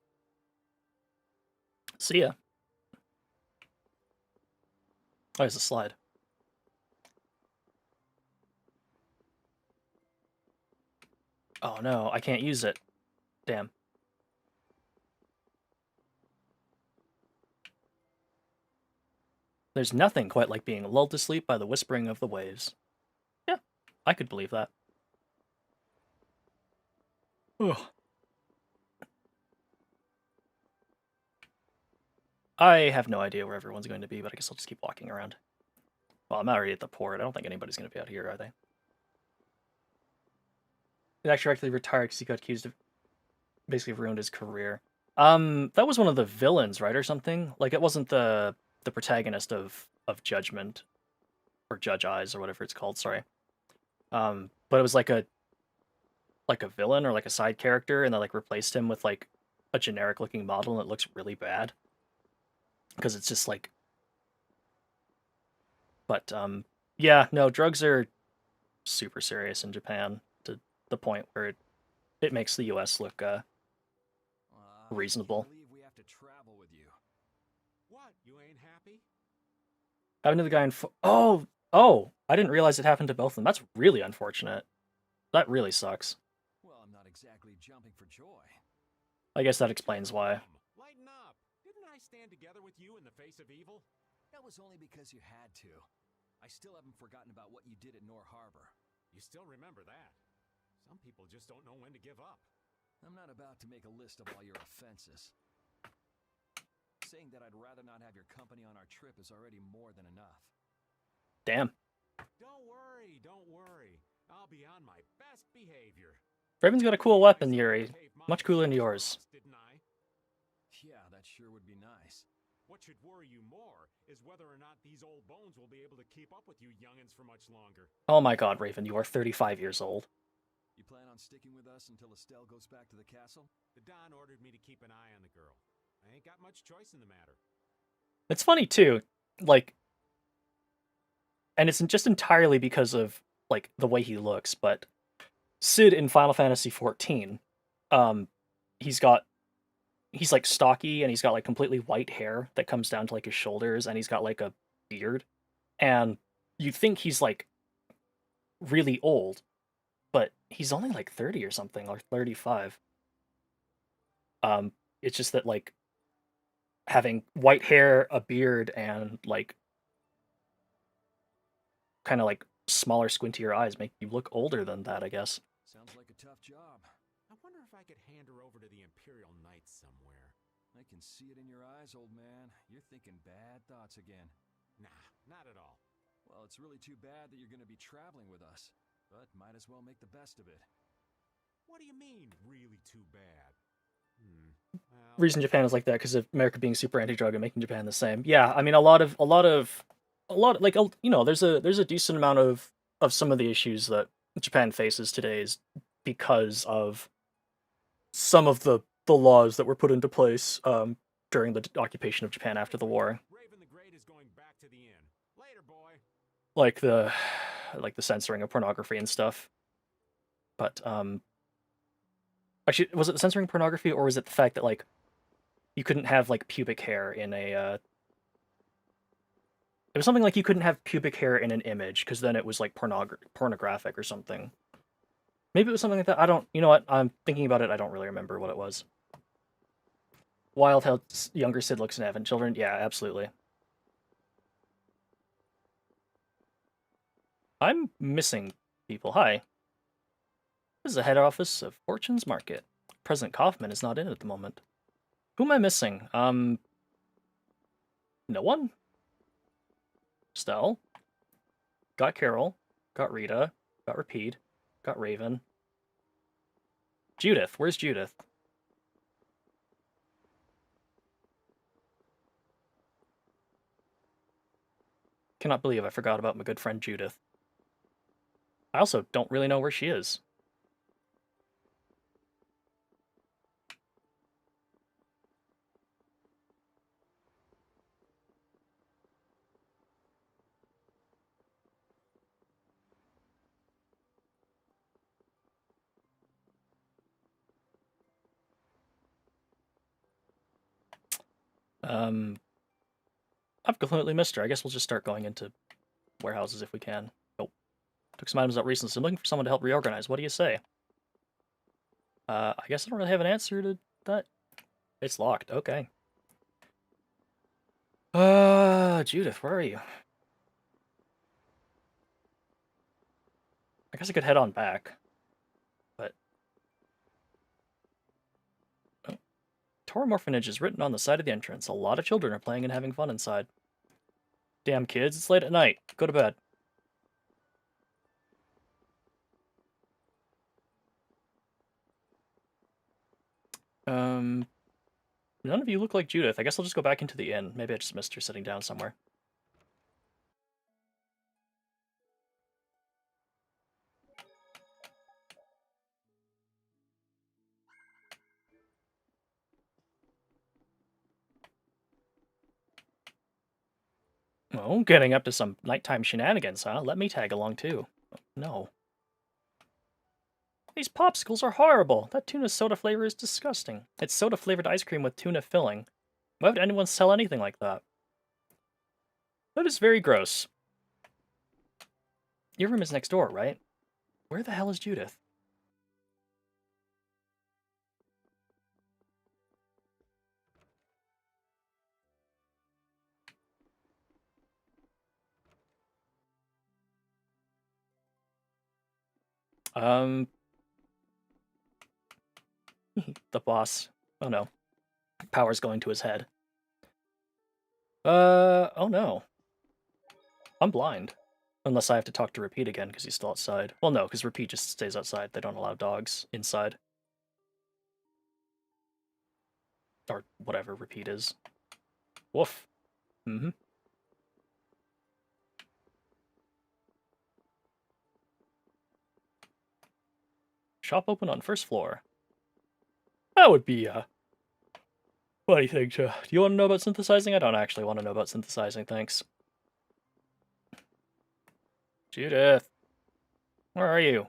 See ya. Oh, there's a slide. Oh no, I can't use it. Damn. There's nothing quite like being lulled to sleep by the whispering of the waves. Yeah, I could believe that. Ugh. I have no idea where everyone's going to be, but I guess I'll just keep walking around. Well, I'm already at the port. I don't think anybody's going to be out here, are they? He actually retired because he got accused of basically ruined his career. That was one of the villains, right, or something? Like, it wasn't the protagonist of Judgment, or Judge Eyes, or whatever it's called, sorry. But it was like a villain, or like a side character, and they like replaced him with like a generic-looking model, and it looks really bad. Because it's just like... But, yeah, no, drugs are super serious in Japan, to the point where it makes the US look, reasonable.
I can't believe we have to travel with you.
What? You ain't happy?
Happened to the guy in... Oh! I didn't realize it happened to both of them. That's really unfortunate. That really sucks.
Well, I'm not exactly jumping for joy.
I guess that explains why.
Lighten up! Didn't I stand together with you in the face of evil?
That was only because you had to. I still haven't forgotten about what you did at Nor Harbor.
You still remember that. Some people just don't know when to give up.
I'm not about to make a list of all your offenses. Saying that I'd rather not have your company on our trip is already more than enough.
Damn.
Don't worry. I'll be on my best behavior.
Raven's got a cool weapon, Yuri. Much cooler than yours.
Didn't I?
Yeah, that sure would be nice.
What should worry you more is whether or not these old bones will be able to keep up with you youngins for much longer.
Oh my god, Raven, you are 35 years old.
You plan on sticking with us until Estelle goes back to the castle?
The Don ordered me to keep an eye on the girl. I ain't got much choice in the matter.
It's funny, too. Like... And it's just entirely because of, like, the way he looks, but... Sid in Final Fantasy XIV, he's like stocky, and he's got like completely white hair that comes down to like his shoulders, and he's got like a beard, and you think he's like really old, but he's only like 30 or something, or 35. It's just that like having white hair, a beard, and like kind of like smaller, squintier eyes make you look older than that, I guess.
Sounds like a tough job.
I wonder if I could hand her over to the Imperial Knights somewhere.
I can see it in your eyes, old man. You're thinking bad thoughts again.
Nah, not at all.
Well, it's really too bad that you're going to be traveling with us, but might as well make the best of it.
What do you mean, really too bad? Well,
Reason Japan is like that because of America being super anti-drug and making Japan the same. Yeah, I mean a lot like you know, there's a decent amount of some of the issues that Japan faces today is because of some of the laws that were put into place during the occupation of Japan after the war.
Raven the Great is going back to the inn. Later, boy.
Like the censoring of pornography and stuff. But actually, was it censoring pornography, or was it the fact that like you couldn't have like pubic hair in a it was something like you couldn't have pubic hair in an image because then it was like pornographic or something. Maybe it was something like that. I don't. You know what? I'm thinking about it. I don't really remember what it was. Wild how younger Sid looks in having children. Yeah, absolutely. I'm missing people. Hi. This is the head office of Fortune's Market. President Kaufman is not in at the moment. Who am I missing? No one? Stell? Got Carol. Got Rita. Got Repeat. Got Raven. Judith. Where's Judith? Cannot believe I forgot about my good friend Judith. I also don't really know where she is. I've completely missed her. I guess we'll just start going into warehouses if we can. Oh, took some items out recently, so I'm looking for someone to help reorganize. What do you say? I guess I don't really have an answer to that. It's locked. Okay. Judith, where are you? I guess I could head on back. But... Oh. Torm Orphanage is written on the side of the entrance. A lot of children are playing and having fun inside. Damn kids, it's late at night. Go to bed. None of you look like Judith. I guess I'll just go back into the inn. Maybe I just missed her sitting down somewhere. Oh, getting up to some nighttime shenanigans, huh? Let me tag along too. Oh, no. These popsicles are horrible. That tuna soda flavor is disgusting. It's soda flavored ice cream with tuna filling. Why would anyone sell anything like that? That is very gross. Your room is next door, right? Where the hell is Judith? The boss. Oh no. Power's going to his head. Oh no. I'm blind. Unless I have to talk to Repeat again, because he's still outside. Well, no, because Repeat just stays outside. They don't allow dogs inside. Or whatever Repeat is. Woof. Mm-hmm. Shop open on first floor. That would be, what do you think? Do you want to know about synthesizing? I don't actually want to know about synthesizing, thanks. Judith. Where are you?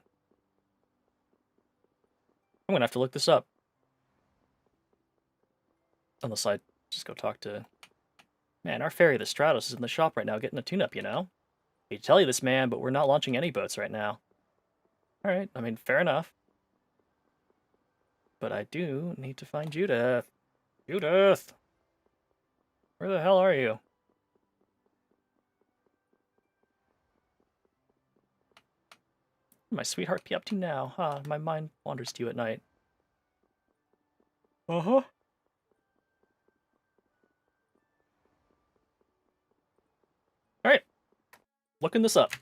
I'm gonna have to look this up. Unless I just go talk to... Man, our ferry, the Stratos, is in the shop right now getting a tune-up, you know? I hate to tell you this, man, but we're not launching any boats right now. Alright, I mean, fair enough. But I do need to find Judith. Judith! Where the hell are you? My sweetheart be up to now? Huh, my mind wanders to you at night. Uh-huh. Alright. Looking this up.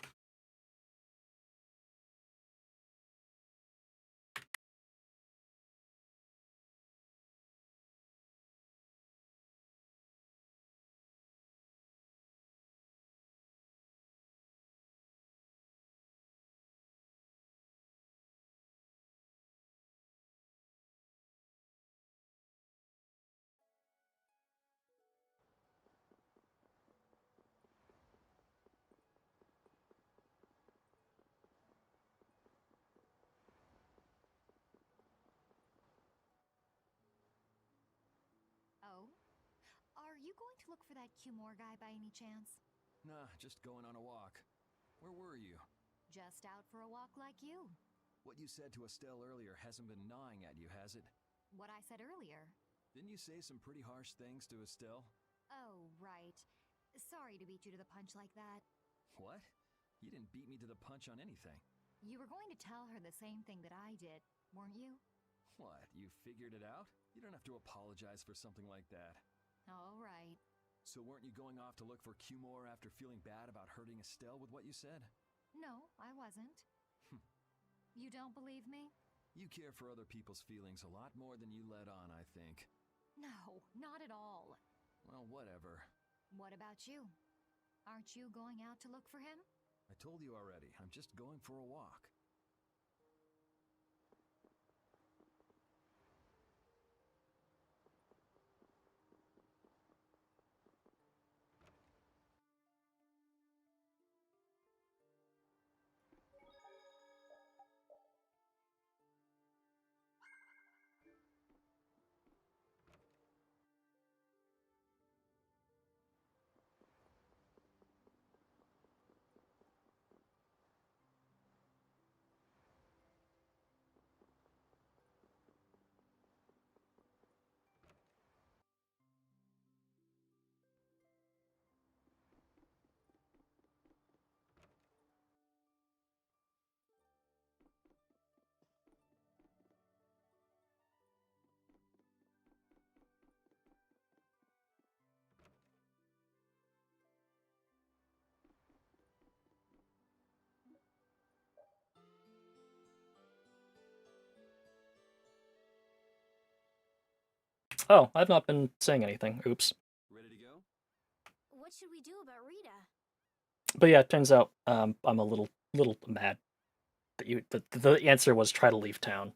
going to look for that Cumore guy by any chance?
Nah, just going on a walk. Where were you?
Just out for a walk like you.
What you said to Estelle earlier hasn't been gnawing at you, has it?
What I said earlier.
Didn't you say some pretty harsh things to Estelle?
Oh, right. Sorry to beat you to the punch like that.
What? You didn't beat me to the punch on anything.
You were going to tell her the same thing that I did, weren't you?
What, you figured it out? You don't have to apologize for something like that.
All right.
So weren't you going off to look for Cumore after feeling bad about hurting Estelle with what you said?
No, I wasn't. You don't believe me?
You care for other people's feelings a lot more than you let on, I think.
No, not at all.
Well, whatever.
What about you? Aren't you going out to look for him?
I told you already, I'm just going for a walk.
Oh, I've not been saying anything. Oops.
Ready to go?
What should we do about Rita?
But yeah, it turns out I'm a little mad that the answer was try to leave town.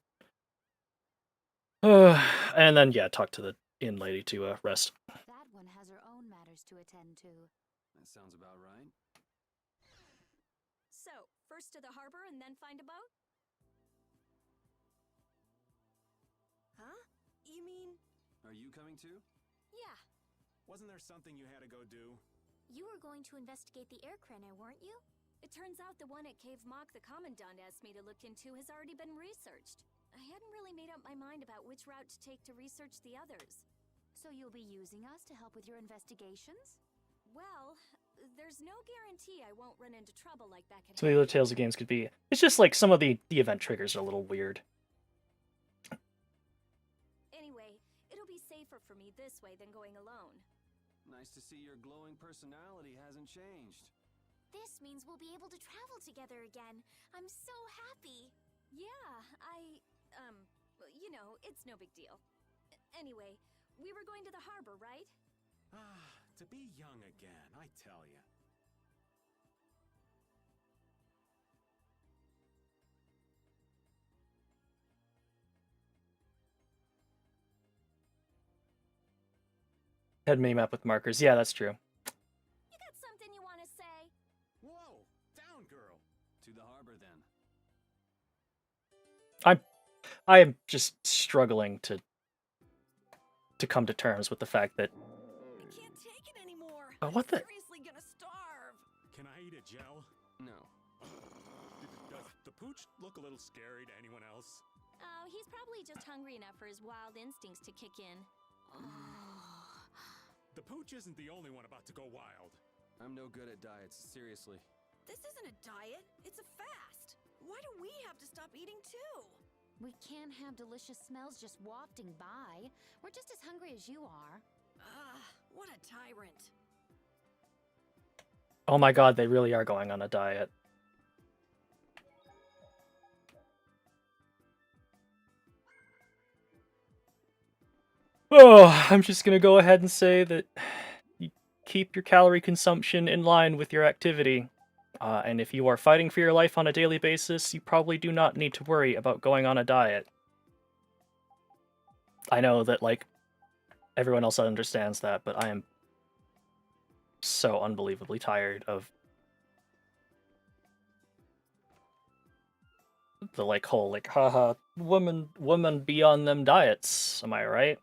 And then yeah, talk to the inn lady to rest.
That one has her own matters to attend to.
That sounds about right.
So, first to the harbor and then find a boat?
Huh? You mean...
Are you coming too?
Yeah.
Wasn't there something you had to go do?
You were going to investigate the air craner, weren't you?
It turns out the one at Cave Mock the Commandant asked me to look into has already been researched. I hadn't really made up my mind about which route to take to research the others.
So you'll be using us to help with your investigations?
Well, there's no guarantee I won't run into trouble like back at
Some of the other Tales of games could be. It's just like some of the event triggers are a little weird.
Anyway, it'll be safer for me this way than going alone.
Nice to see your glowing personality hasn't changed.
This means we'll be able to travel together again. I'm so happy.
Yeah, you know, it's no big deal. Anyway, we were going to the harbor, right?
Ah, to be young again, I tell ya.
Head map with markers. Yeah, that's true.
You got something you want to say?
Whoa! Down, girl!
To the harbor, then.
I am just struggling to come to terms with the fact that.
I can't take it anymore.
Oh, what the?
I'm seriously gonna starve.
Can I eat a gel?
No.
Does the pooch look a little scary to anyone else?
Oh, he's probably just hungry enough for his wild instincts to kick in.
The pooch isn't the only one about to go wild.
I'm no good at diets, seriously.
This isn't a diet, it's a fast. Why do we have to stop eating too?
We can't have delicious smells just wafting by. We're just as hungry as you are.
What a tyrant.
Oh my god, they really are going on a diet. Oh, I'm just gonna go ahead and say that you keep your calorie consumption in line with your activity. And if you are fighting for your life on a daily basis, you probably do not need to worry about going on a diet. I know that, like, everyone else understands that, but I am so unbelievably tired of the, like, whole, like, haha, women be on them diets. Am I right?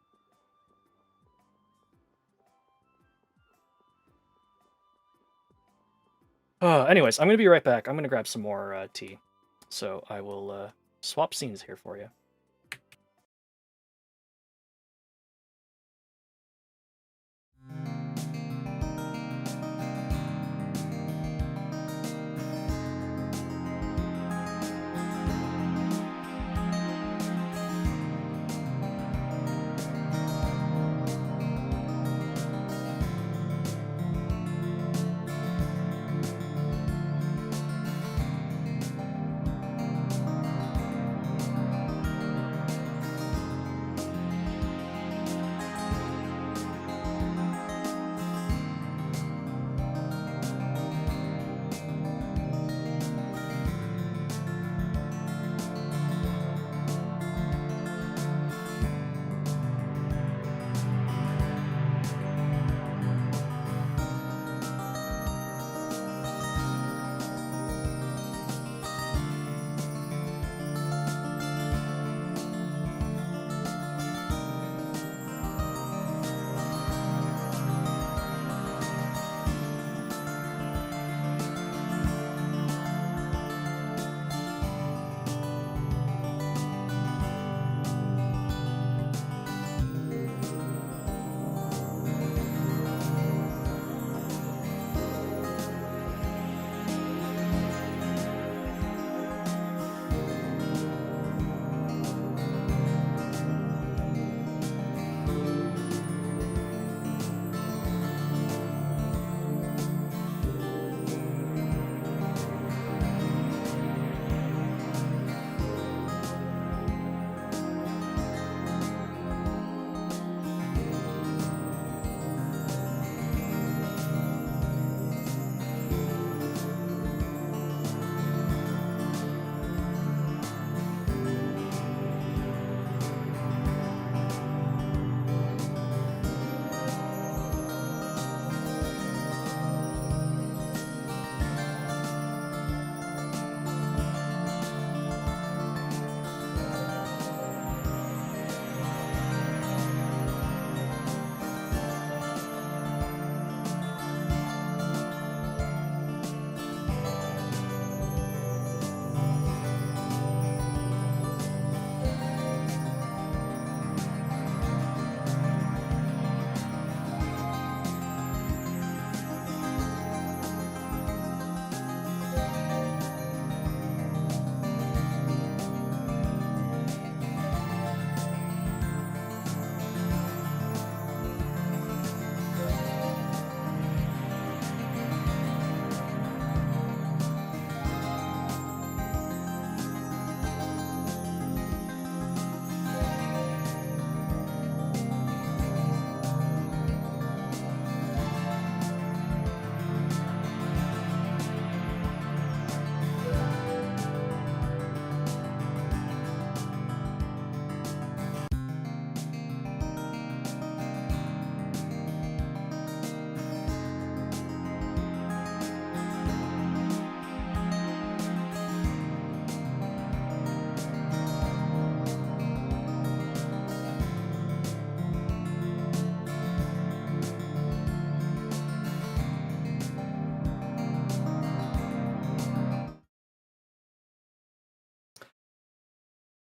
Anyways, I'm gonna be right back. I'm gonna grab some more tea. So I will swap scenes here for you.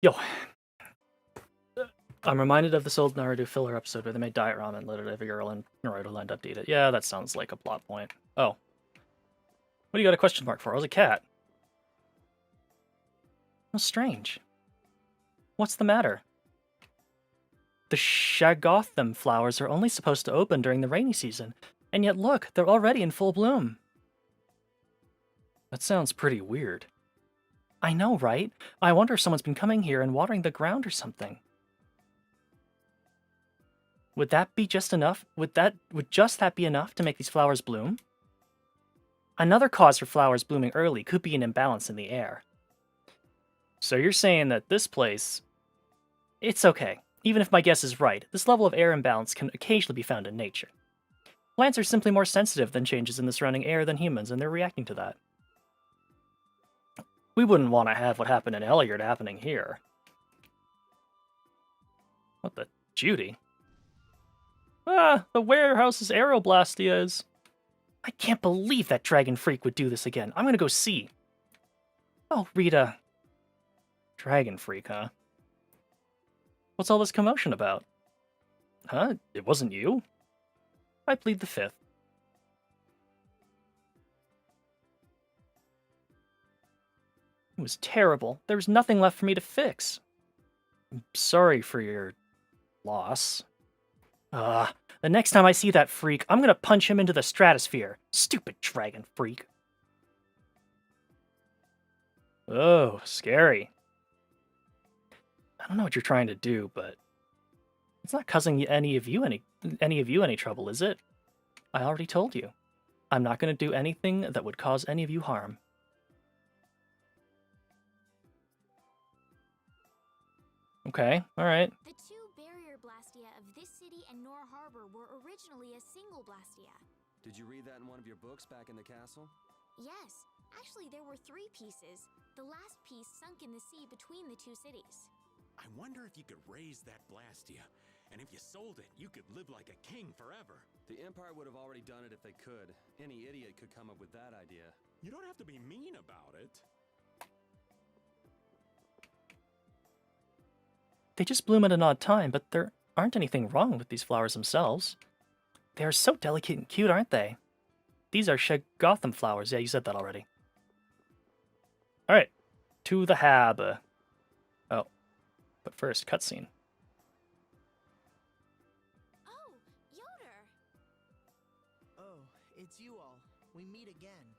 Yo, I'm reminded of this old Naruto filler episode where they made diet ramen, let it every girl, and Naruto will end up to eat it. Yeah, that sounds like a plot point. Oh. What do you got a question mark for? I was a cat. How strange. What's the matter? The Gotham Flowers are only supposed to open during the rainy season, and yet look, they're already in full bloom. That sounds pretty weird. I know, right? I wonder if someone's been coming here and watering the ground or something. Would that be just enough? Would just that be enough to make these flowers bloom? Another cause for flowers blooming early could be an imbalance in the air. So you're saying that this place... It's okay. Even if my guess is right, this level of air imbalance can occasionally be found in nature. Plants are simply more sensitive than changes in the surrounding air than humans, and they're reacting to that. We wouldn't want to have what happened in Elyard happening here. What the... Judy? Ah, the warehouse's aeroblastia is... I can't believe that dragon freak would do this again. I'm gonna go see. Oh, Rita. Dragon freak, huh? What's all this commotion about? Huh? It wasn't you? I plead the fifth. It was terrible. There was nothing left for me to fix. I'm sorry for your loss. The next time I see that freak, I'm gonna punch him into the stratosphere. Stupid dragon freak. Oh, scary. I don't know what you're trying to do, but it's not causing any of you any trouble, is it? I already told you. I'm not gonna do anything that would cause any of you harm. Okay, alright.
The two barrier blastia of this city and Nor Harbor were originally a single blastia.
Did you read that in one of your books back in the castle?
Yes, actually there were 3 pieces. The last piece sunk in the sea between the 2 cities.
I wonder if you could raise that Blastia, and if you sold it, you could live like a king forever.
The Empire would have already done it if they could. Any idiot could come up with that idea.
You don't have to be mean about it.
They just bloom at an odd time, but there aren't anything wrong with these flowers themselves. They are so delicate and cute, aren't they? These are Gotham Flowers. Yeah, you said that already. Alright, to the hab. Oh, but first, cutscene.
Oh, Yoder!
Oh, it's you all. We meet again.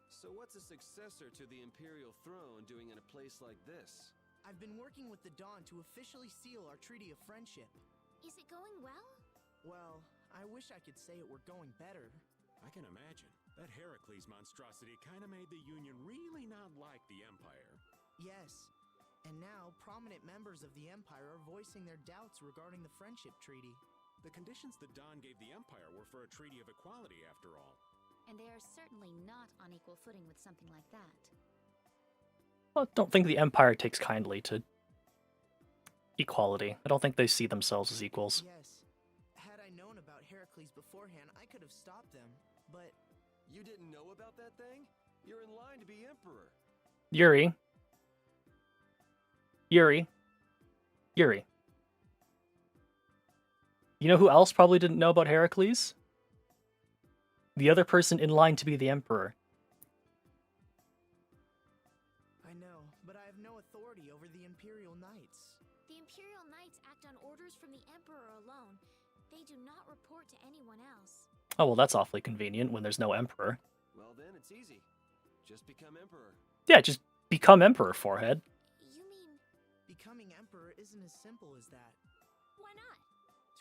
So what's a successor to the Imperial throne doing in a place like this?
I've been working with the Dawn to officially seal our Treaty of Friendship.
Is it going well?
Well, I wish I could say it were going better.
I can imagine. That Heracles monstrosity kind of made the Union really not like the Empire.
Yes. And now, prominent members of the Empire are voicing their doubts regarding the Friendship Treaty.
The conditions the Dawn gave the Empire were for a treaty of equality, after all.
And they are certainly not on equal footing with something like that.
Well, I don't think the Empire takes kindly to equality. I don't think they see themselves as equals.
Yes. Had I known about Heracles beforehand, I could have stopped them, but...
You didn't know about that thing? You're in line to be Emperor.
Yuri. You know who else probably didn't know about Heracles? The other person in line to be the Emperor.
I know, but I have no authority over the Imperial Knights.
The Imperial Knights act on orders from the Emperor alone. They do not report to anyone else.
Oh, well, that's awfully convenient when there's no Emperor.
Well then, it's easy. Just become Emperor.
Yeah, just become Emperor, forehead.
You mean...
Becoming Emperor isn't as simple as that.
Why not?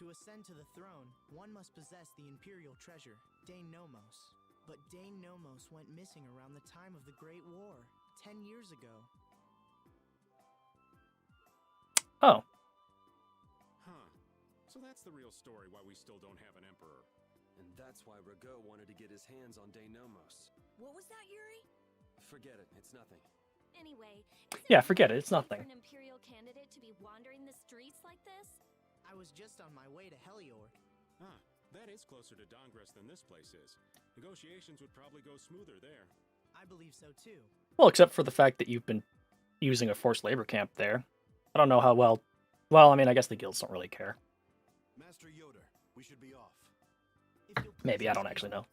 To ascend to the throne, one must possess the Imperial treasure, Dane Nomos. But Dane Nomos went missing around the time of the Great War, 10 years ago.
Oh.
Huh. So that's the real story why we still don't have an Emperor.
And that's why Rago wanted to get his hands on Dane Nomos.
What was that, Yuri?
Forget it, it's nothing.
Anyway,
Yeah, forget it, it's nothing.
For an Imperial candidate to be wandering the streets like this?
I was just on my way to Helior.
Ah, that is closer to Dongress than this place is. Negotiations would probably go smoother there.
I believe so too.
Well, except for the fact that you've been using a forced labor camp there. I don't know how well... Well, I mean, I guess the guilds don't really care.
Master Yoder, we should be off.
Maybe, I don't actually know.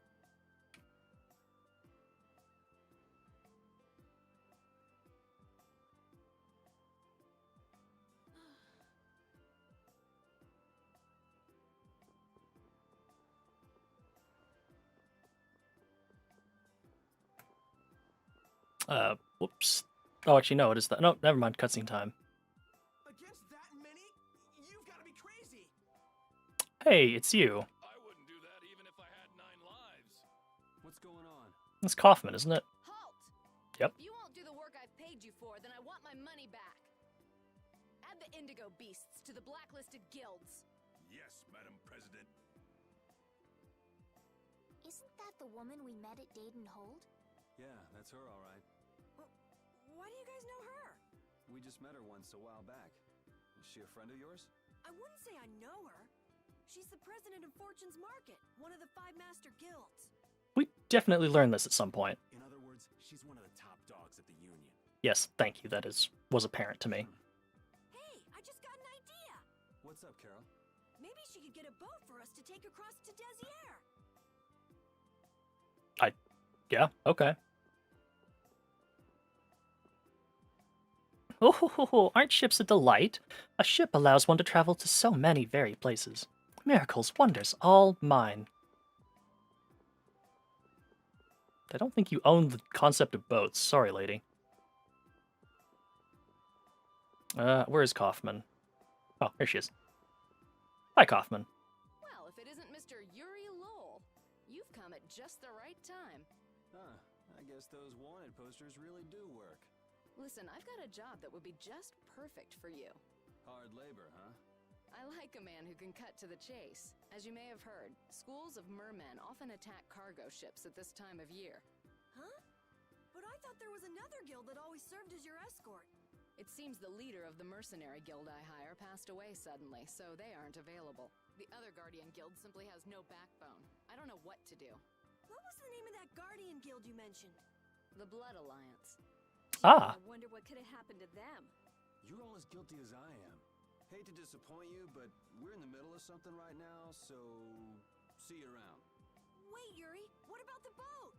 Whoops. Oh, actually, no, it is that. No, never mind, cutscene time.
Against that many? You've got to be crazy!
Hey, it's you.
I wouldn't do that even if I had 9 lives.
What's going on?
It's Kaufman, isn't it?
Halt!
Yep.
If you won't do the work I've paid you for, then I want my money back. Add the Indigo Beasts to the blacklisted guilds.
Yes, Madam President.
Isn't that the woman we met at Dayton Hold?
Yeah, that's her all right.
Why do you guys know her?
We just met her once a while back. Is she a friend of yours?
I wouldn't say I know her. She's the president of Fortune's Market, one of the 5 master guilds.
Wait, definitely learn this at some point.
In other words, she's one of the top dogs at the Union.
Yes, thank you. That was apparent to me.
Hey, I just got an idea.
What's up, Carol?
Maybe she could get a boat for us to take across to Desier.
Yeah, okay. Oh, aren't ships a delight? A ship allows one to travel to so many varied places. Miracles, wonders, all mine. I don't think you own the concept of boats. Sorry, lady. Where is Kaufman? Oh, here she is. Hi, Kaufman.
Well, if it isn't Mr. Yuri Lowell, you've come at just the right time.
Huh, I guess those wanted posters really do work.
Listen, I've got a job that would be just perfect for you.
Hard labor, huh?
I like a man who can cut to the chase. As you may have heard, schools of mermen often attack cargo ships at this time of year.
Huh? But I thought there was another guild that always served as your escort.
It seems the leader of the mercenary guild I hire passed away suddenly, so they aren't available. The other Guardian guild simply has no backbone. I don't know what to do.
What was the name of that Guardian guild you mentioned?
The Blood Alliance.
Ah.
I wonder what could have happened to them.
You're all as guilty as I am. Hate to disappoint you, but we're in the middle of something right now, so see you around.
Wait, Yuri, what about the boat?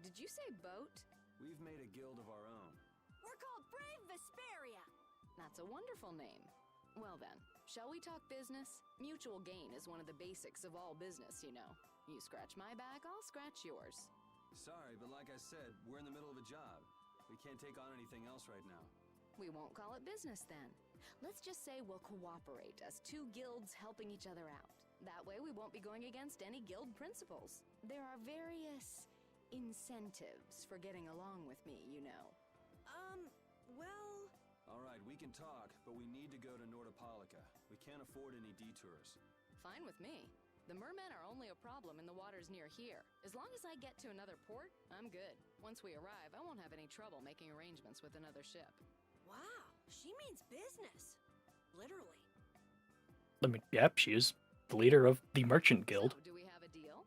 Did you say boat?
We've made a guild of our own.
We're called Brave Vesperia.
That's a wonderful name. Well then, shall we talk business? Mutual gain is one of the basics of all business, you know. You scratch my back, I'll scratch yours.
Sorry, but like I said, we're in the middle of a job. We can't take on anything else right now.
We won't call it business then. Let's just say we'll cooperate as two guilds helping each other out. That way we won't be going against any guild principles. There are various incentives for getting along with me, you know.
Well...
All right, we can talk, but we need to go to Nordopolica. We can't afford any detours.
Fine with me. The mermen are only a problem in the waters near here. As long as I get to another port, I'm good. Once we arrive, I won't have any trouble making arrangements with another ship.
Wow, she means business. Literally.
I mean, yep, she is the leader of the Merchant Guild.
So, do we have a deal?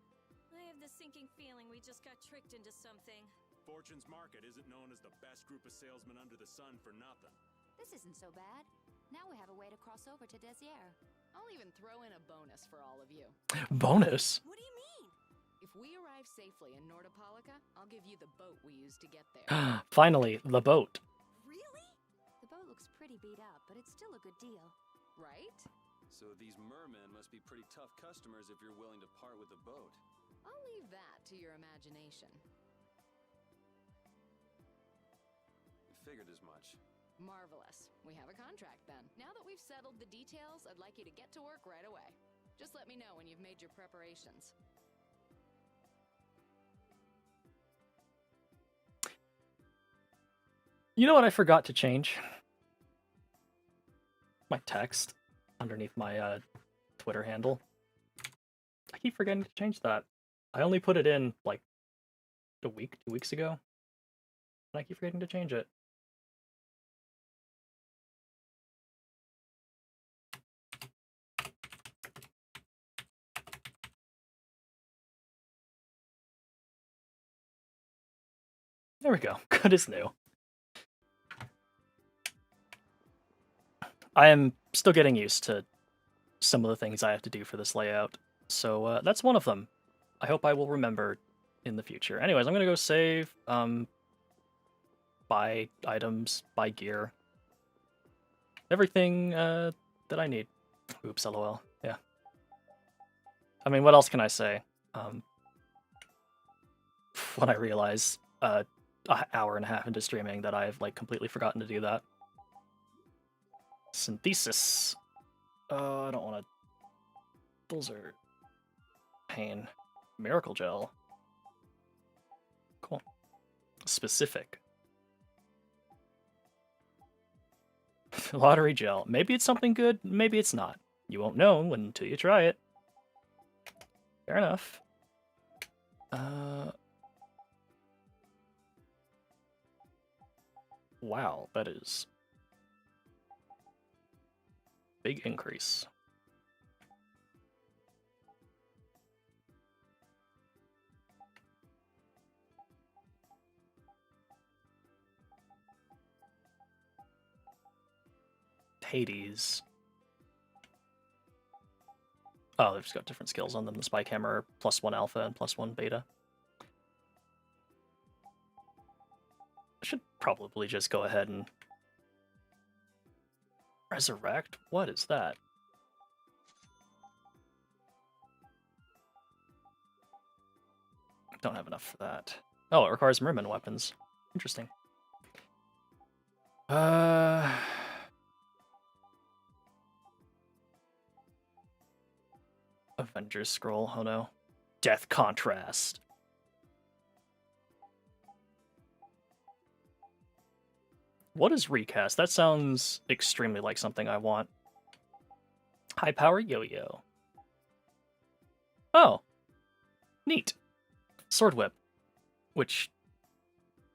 I have the sinking feeling we just got tricked into something.
Fortune's Market isn't known as the best group of salesmen under the sun for nothing.
This isn't so bad. Now we have a way to cross over to Desier.
I'll even throw in a bonus for all of you.
Bonus?
What do you mean?
If we arrive safely in Nordopolica, I'll give you the boat we used to get there.
Finally, the boat.
Really?
The boat looks pretty beat up, but it's still a good deal.
Right?
So these mermen must be pretty tough customers if you're willing to part with the boat.
I'll leave that to your imagination.
Figured as much.
Marvelous. We have a contract then. Now that we've settled the details, I'd like you to get to work right away. Just let me know when you've made your preparations.
You know what I forgot to change? My text underneath my Twitter handle. I keep forgetting to change that. I only put it in like a week, 2 weeks ago. And I keep forgetting to change it. There we go. Good as new. I am still getting used to some of the things I have to do for this layout. So that's one of them. I hope I will remember in the future. Anyways, I'm going to go save, buy items, buy gear. Everything that I need. Oops, lol. Yeah. I mean, what else can I say? When I realize an hour and a half into streaming that I've like completely forgotten to do that. Synthesis. I don't want to. Those are pain. Miracle gel. Cool. Specific. Lottery gel. Maybe it's something good, maybe it's not. You won't know until you try it. Fair enough. Wow, that is big increase. Hades. Oh, they've just got different skills on them. The Spike Hammer, +1 alpha and +1 beta. I should probably just go ahead and resurrect? What is that? Don't have enough for that. Oh, it requires merman weapons. Interesting. Avengers Scroll, oh no. Death Contrast. What is recast? That sounds extremely like something I want. High power yo-yo. Oh. Neat. Sword Whip. Which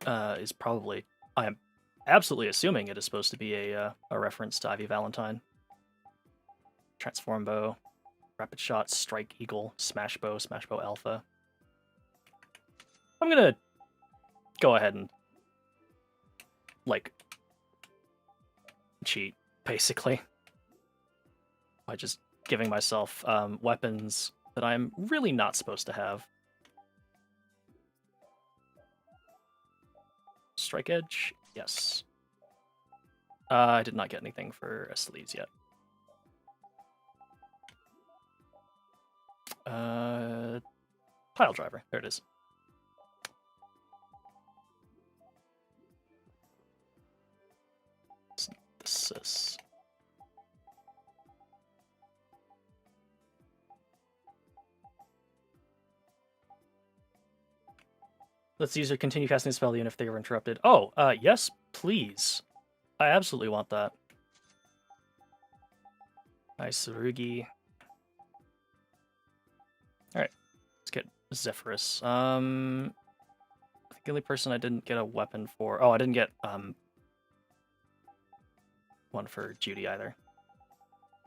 is probably... I am absolutely assuming it is supposed to be a reference to Ivy Valentine. Transform Bow. Rapid Shot, Strike Eagle, Smash Bow Alpha. I'm gonna go ahead and, like, cheat, basically. By just giving myself weapons that I'm really not supposed to have. Strike Edge, yes. I did not get anything for Estelles yet. Pile Driver, there it is. Synthesis. Let's use user continue casting the spell even if they were interrupted. Oh, yes, please. I absolutely want that. Nice, Rugi. Alright, let's get Zephyrus. I think the only person I didn't get a weapon for... Oh, I didn't get one for Judy either.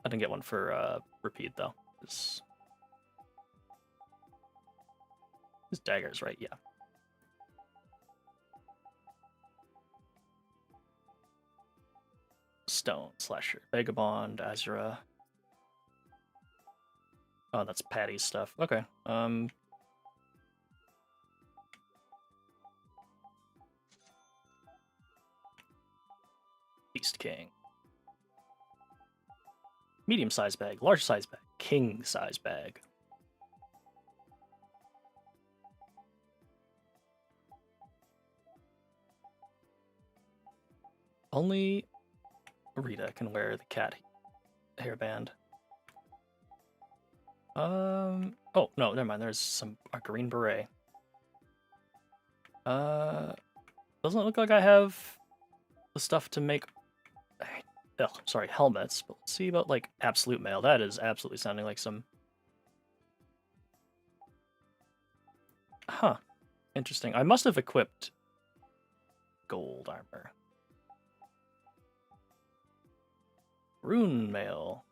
I didn't get one for Repeat, though. His daggers, right? Yeah. Stone, Slasher, Vagabond, Azura. Oh, that's Patty's stuff. Okay. Beast King. Medium-sized bag, large-sized bag, king-size bag. Only Rita can wear the cat hairband. Oh, no, never mind. There's a green beret. Doesn't look like I have the stuff to make... Oh, sorry, helmets. But let's see about, like, Absolute Mail. That is absolutely sounding like some... Huh. Interesting. I must have equipped gold armor. Rune Mail.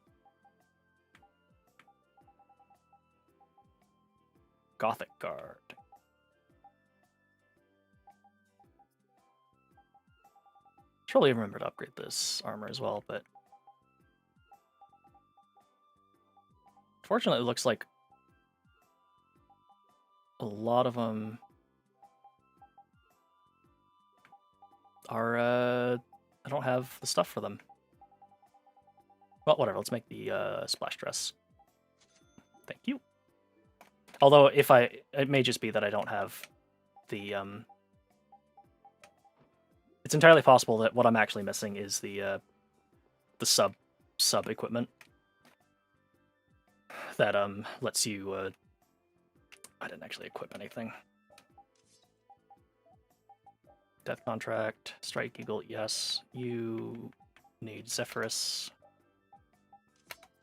Gothic Guard. Surely remember to upgrade this armor as well, but... Fortunately, it looks like a lot of them are, I don't have the stuff for them. Well, whatever, let's make the splash dress. Thank you. Although, it may just be that I don't have the, it's entirely possible that what I'm actually missing is the sub equipment that, lets you, I didn't actually equip anything. Death Contract, Strike Eagle, yes. You need Zephyrus.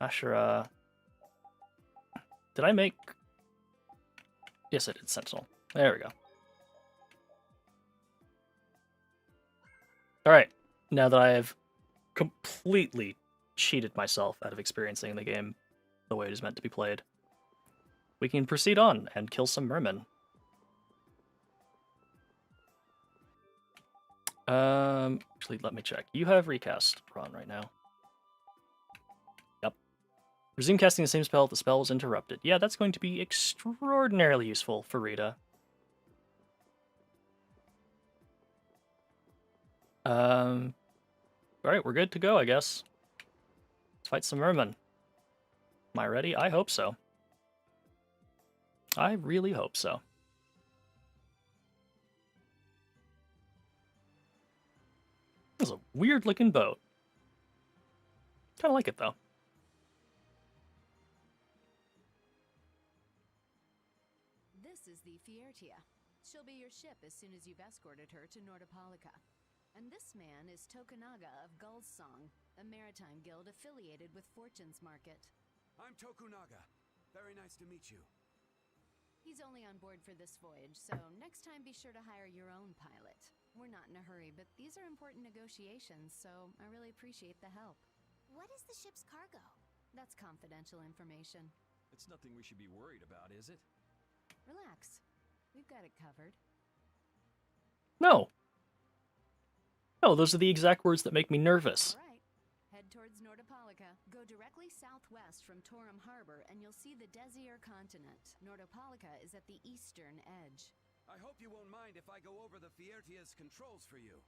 Ashura. Did I make... Yes, I did. Sentinel. There we go. Alright. Now that I have completely cheated myself out of experiencing the game the way it is meant to be played, we can proceed on and kill some mermen. Actually, let me check. You have recast on right now. Resume casting the same spell if the spell was interrupted. Yeah, that's going to be extraordinarily useful for Rita. Alright, we're good to go, I guess. Let's fight some mermen. Am I ready? I hope so. I really hope so. This is a weird-looking boat. Kind of like it, though.
This is the Fiertia. She'll be your ship as soon as you've escorted her to Nordopolica. And this man is Tokunaga of Gull's Song, a maritime guild affiliated with Fortune's Market.
I'm Tokunaga. Very nice to meet you.
He's only on board for this voyage, so next time be sure to hire your own pilot. We're not in a hurry, but these are important negotiations, so I really appreciate the help.
What is the ship's cargo?
That's confidential information.
It's nothing we should be worried about, is it?
Relax. We've got it covered.
No. No, those are the exact words that make me nervous.
All right. Head towards Nordopolica. Go directly southwest from Torum Harbor, and you'll see the Desier continent. Nordopolica is at the eastern edge.
I hope you won't mind if I go over the Fiertia's controls for you.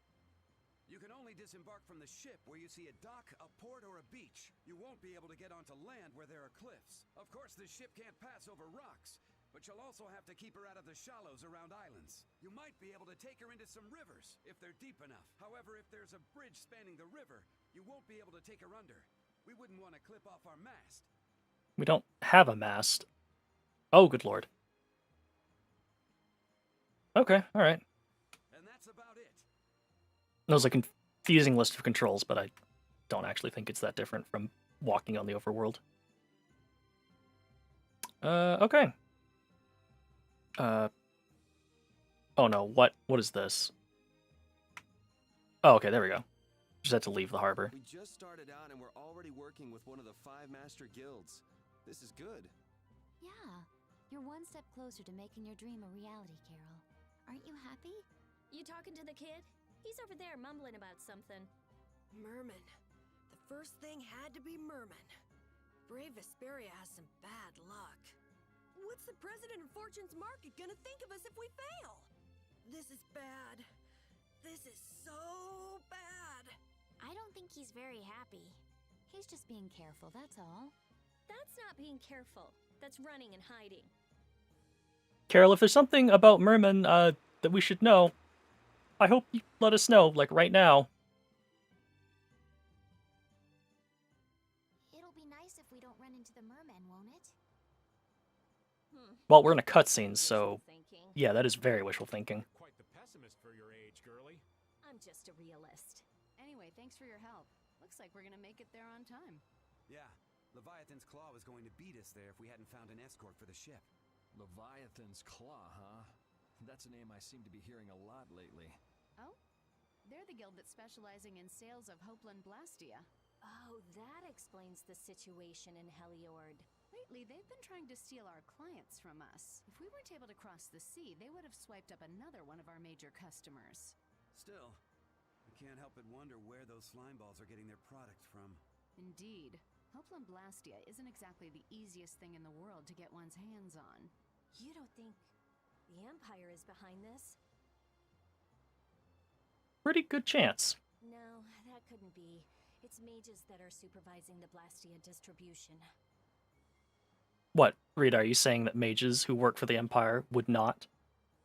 You can only disembark from the ship where you see a dock, a port, or a beach. You won't be able to get onto land where there are cliffs. Of course, the ship can't pass over rocks, but you'll also have to keep her out of the shallows around islands. You might be able to take her into some rivers, if they're deep enough. However, if there's a bridge spanning the river, you won't be able to take her under. We wouldn't want to clip off our mast.
We don't have a mast. Oh, good lord. Okay, alright.
And that's about it.
That was a confusing list of controls, but I don't actually think it's that different from walking on the overworld. Okay. Oh no, what is this? Oh, okay, there we go. Just had to leave the harbor.
We just started out and we're already working with one of the 5 master guilds. This is good.
Yeah, you're one step closer to making your dream a reality, Carol. Aren't you happy?
You talking to the kid? He's over there mumbling about something.
Merman. The first thing had to be Merman. Brave Vesperia has some bad luck. What's the president of Fortune's Market gonna think of us if we fail? This is bad. This is so bad.
I don't think he's very happy. He's just being careful, that's all.
That's not being careful. That's running and hiding.
Carol, if there's something about mermen that we should know, I hope you let us know, like right now.
It'll be nice if we don't run into the mermen, won't it?
Well, we're in a cutscene, so yeah, that is very wishful thinking.
Quite the pessimist for your age, girlie.
I'm just a realist.
Anyway, thanks for your help. Looks like we're gonna make it there on time.
Yeah, Leviathan's Claw was going to beat us there if we hadn't found an escort for the ship.
Leviathan's Claw, huh? That's a name I seem to be hearing a lot lately.
Oh? They're the guild that's specializing in sales of Hopeland Blastia.
Oh, that explains the situation in Heliord.
Lately, they've been trying to steal our clients from us. If we weren't able to cross the sea, they would have swiped up another one of our major customers.
Still, I can't help but wonder where those slime balls are getting their product from.
Indeed. Hopeland Blastia isn't exactly the easiest thing in the world to get one's hands on.
You don't think the Empire is behind this?
Pretty good chance.
No, that couldn't be. It's mages that are supervising the Blastia distribution.
What, Rita, are you saying that mages who work for the Empire would not,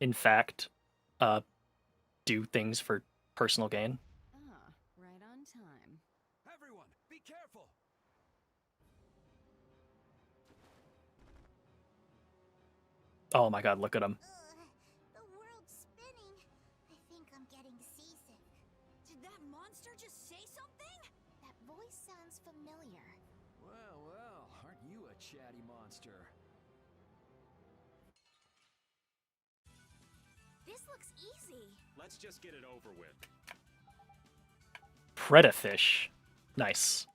in fact, do things for personal gain?
Ah, right on time.
Everyone, be careful!
Oh my god, look at him.
The world's spinning. I think I'm getting seasick.
Did that monster just say something?
That voice sounds familiar.
Well, well, aren't you a chatty monster?
This looks easy.
Let's just get it over with.
Predafish. Nice.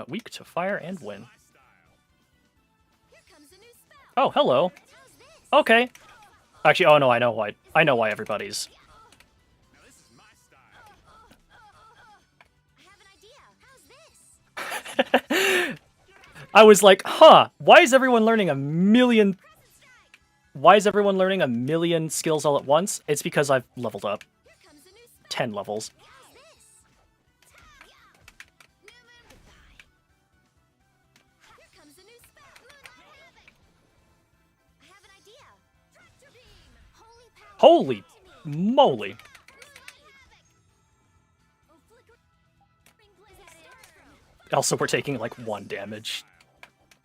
Weak to fire and wind. Oh, hello. Okay. Actually, oh no, I know why everybody's.
Now this is my style.
I have an idea.
I was like, huh, why is everyone learning a million... Why is everyone learning a million skills all at once? It's because I've leveled up 10 levels. Holy moly. Also, we're taking like 1 damage.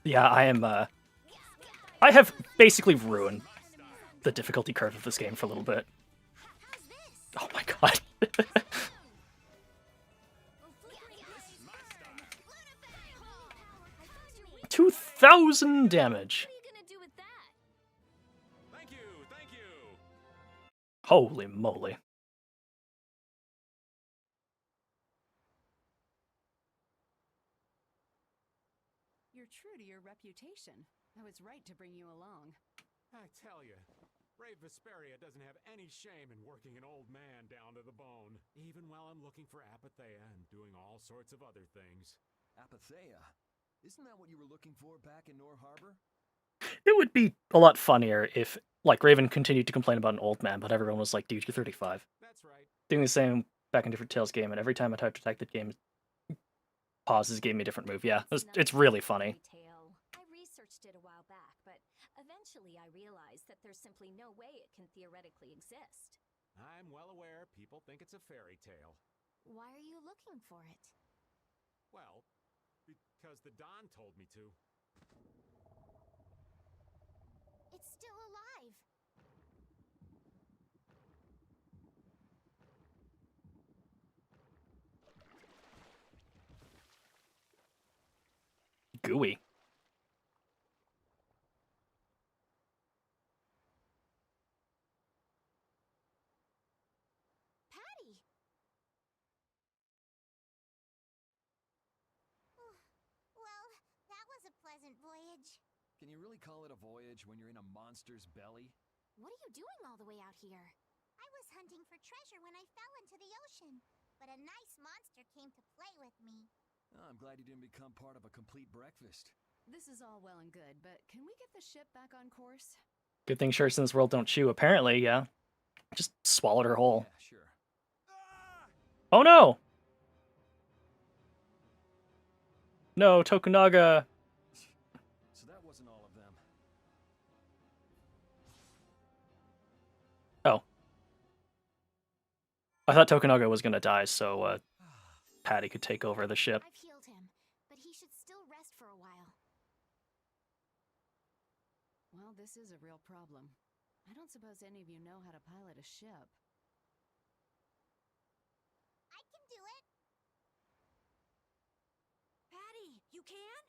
Yeah, I am, I have basically ruined the difficulty curve of this game for a little bit. Oh my god. 2,000 damage. Holy moly.
You're true to your reputation. I was right to bring you along.
I tell you, Brave Vesperia doesn't have any shame in working an old man down to the bone, even while I'm looking for Apathea and doing all sorts of other things.
Apathea? Isn't that what you were looking for back in Nor Harbor?
It would be a lot funnier if, like, Raven continued to complain about an old man, but everyone was like, dude, you're 35.
That's right.
Doing the same back in Different Tales game, and every time I tried to attack the game, pauses gave me a different move. Yeah, it's really funny.
I researched it a while back, but eventually I realized that there's simply no way it can theoretically exist.
I'm well aware people think it's a fairy tale.
Why are you looking for it?
Well, because the Don told me to.
It's still alive.
Gooey.
Patty! Well, that was a pleasant voyage.
Can you really call it a voyage when you're in a monster's belly?
What are you doing all the way out here? I was hunting for treasure when I fell into the ocean, but a nice monster came to play with me.
Oh, I'm glad you didn't become part of a complete breakfast.
This is all well and good, but can we get the ship back on course?
Good thing sharks in this world don't chew. Apparently, yeah. Just swallowed her whole.
Yeah, sure.
Oh no! No, Tokunaga!
So that wasn't all of them.
Oh. I thought Tokunaga was gonna die, so, Patty could take over the ship.
I've healed him, but he should still rest for a while.
Well, this is a real problem. I don't suppose any of you know how to pilot a ship.
I can do it.
Patty, you can?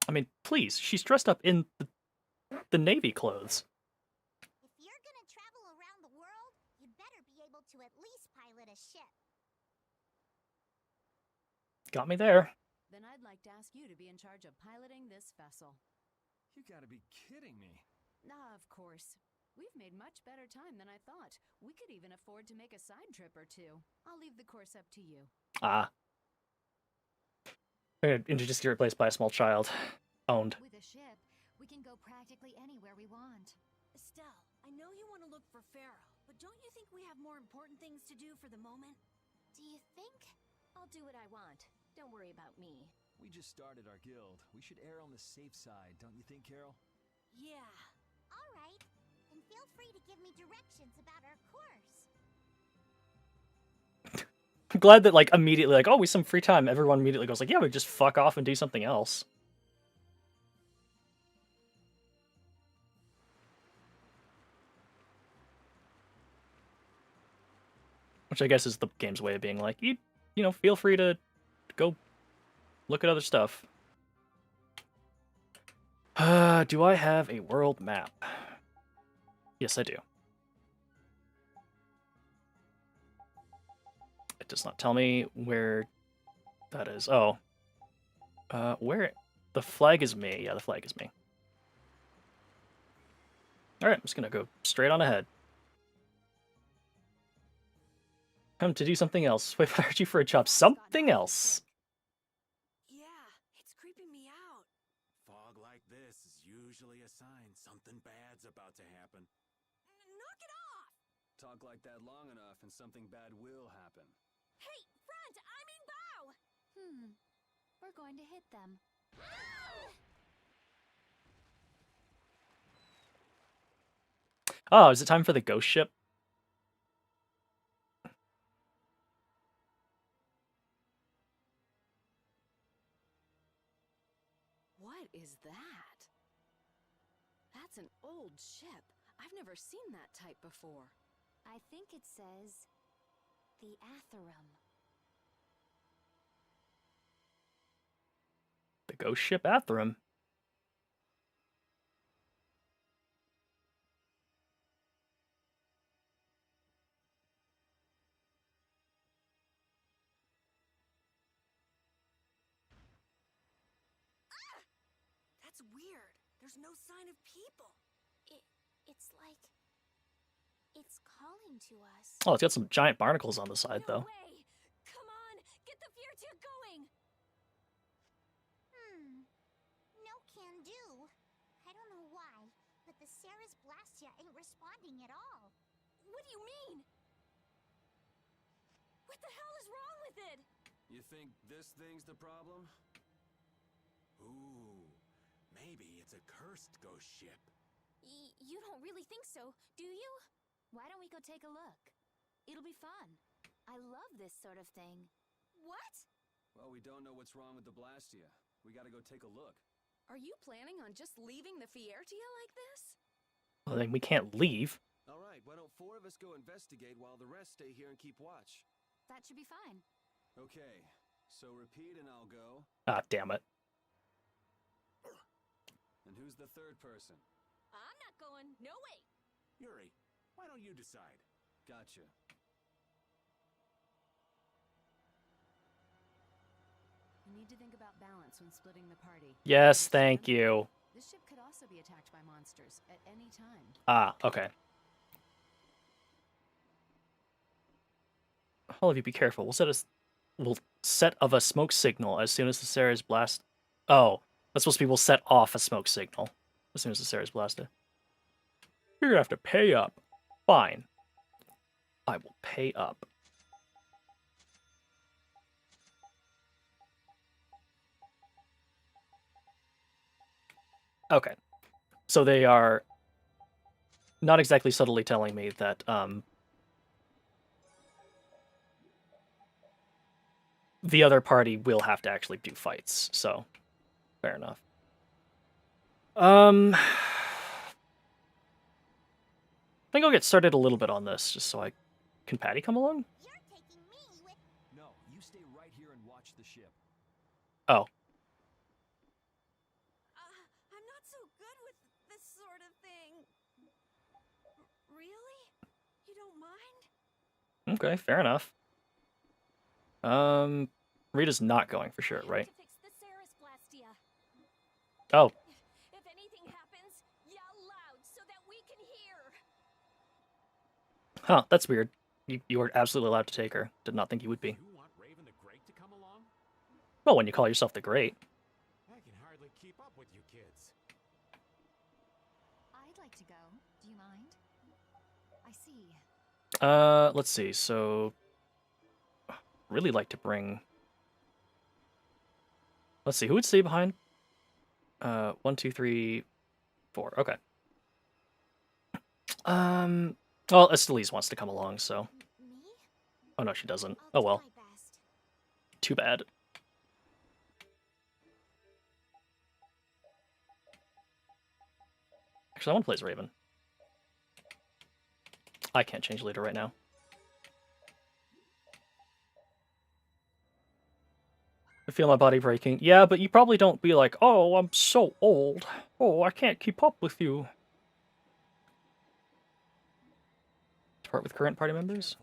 I mean, please, she's dressed up in the Navy clothes.
If you're gonna travel around the world, you'd better be able to at least pilot a ship.
Got me there.
Then I'd like to ask you to be in charge of piloting this vessel.
You gotta be kidding me.
Ah, of course. We've made much better time than I thought. We could even afford to make a side trip or two. I'll leave the course up to you.
Ah. And just get replaced by a small child. Owned.
With a ship, we can go practically anywhere we want.
Estelle, I know you want to look for Pharaoh, but don't you think we have more important things to do for the moment?
Do you think?
I'll do what I want. Don't worry about me.
We just started our guild. We should err on the safe side, don't you think, Carol?
Yeah.
All right. And feel free to give me directions about our course.
I'm glad that, like, immediately, like, oh, we have some free time. Everyone immediately goes like, yeah, we just fuck off and do something else. Which I guess is the game's way of being like, you know, feel free to go look at other stuff. Do I have a world map? Yes, I do. It does not tell me where that is. Oh. Where? The flag is me. Yeah, the flag is me. Alright, I'm just gonna go straight on ahead. Come to do something else. Wait, I hired you for a job. Something else.
Yeah, it's
Something bad's about to happen.
Knock it off!
Talk like that long enough and something bad will happen.
Hey, front! I mean bow!
We're going to hit them.
Oh, is it time for the ghost ship?
What is that? That's an old ship. I've never seen that type before.
I think it says the Atherum.
The ghost ship Atherum.
That's weird. There's no sign of people.
It's like it's calling to us.
Oh, it's got some giant barnacles on the side,
No
though.
way! Come on, get the Fiertier going!
No can do. I don't know why, but the Ceres Blastia ain't responding at all.
What do you mean? What the hell is wrong with it?
You think this thing's the problem?
Ooh, maybe it's a cursed ghost ship.
You don't really think so, do you?
Why don't we go take a look? It'll be fun. I love this sort of thing.
What?
Well, we don't know what's wrong with the Blastia. We gotta go take a look.
Are you planning on just leaving the Fiertia like this?
Well, then we can't leave.
All right, why don't 4 of us go investigate while the rest stay here and keep watch?
That should be fine.
Okay, so repeat and I'll go.
Ah, damn it.
And who's the third person?
I'm not going. No way.
Yuri, why don't you decide?
Gotcha.
You need to think about balance when splitting the party.
Yes, thank you.
This ship could also be attacked by monsters at any time.
Ah, okay. All of you be careful. We'll set of a smoke signal as soon as the Ceres blast. Oh, that's supposed to be we'll set off a smoke signal as soon as the Ceres blasted. You're gonna have to pay up. Fine. I will pay up. Okay. So they are not exactly subtly telling me that the other party will have to actually do fights, so fair enough. I think I'll get started a little bit on this, just so I... Can Patty come along?
No, you stay right here and watch the ship.
Oh.
I'm not so good with this sort of thing. Really? You don't mind?
Okay, fair enough. Rita's not going for sure, right?
To fix the Ceres Blastia.
Oh.
If anything happens, yell loud so that we can hear.
Huh, that's weird. You are absolutely allowed to take her. Did not think you would be.
You want Raven the Great to come along?
Well, when you call yourself the Great.
I can hardly keep up with you kids.
I'd like to go. Do you mind? I see.
Let's see. So, really like to bring. Let's see. Who would stay behind? 1, 2, 3, 4. Okay. Well, Estelise wants to come along, so. Oh no, she doesn't. Oh well. Too bad. Actually, I want to play as Raven. I can't change leader right now. I feel my body breaking. Yeah, but you probably don't be like, oh, I'm so old. Oh, I can't keep up with you. Part with current party members?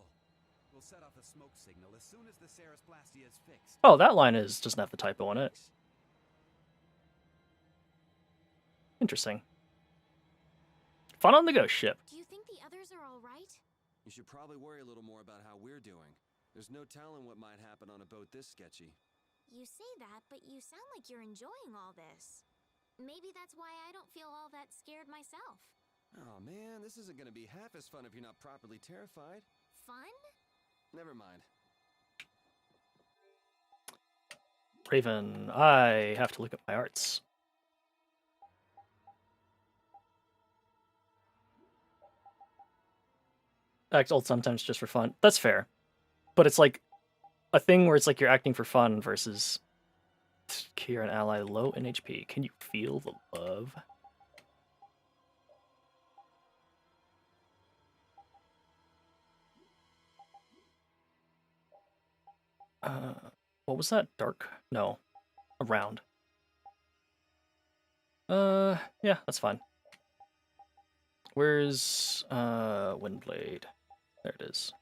We'll set off a smoke signal as soon as the Ceres Blastia is fixed.
Oh, that line doesn't have the typo in it. Interesting. Fun on the ghost ship.
Do you think the others are all right?
You should probably worry a little more about how we're doing. There's no telling what might happen on a boat this sketchy.
You say that, but you sound like you're enjoying all this. Maybe that's why I don't feel all that scared myself.
Oh man, this isn't gonna be half as fun if you're not properly terrified.
Fun?
Never mind.
Raven, I have to look at my arts. Act old sometimes just for fun. That's fair. But it's like a thing where it's like you're acting for fun versus cure an ally low in HP. Can you feel the love? What was that? Dark? No. Around. Yeah, that's fine. Where's, Windblade? There it is.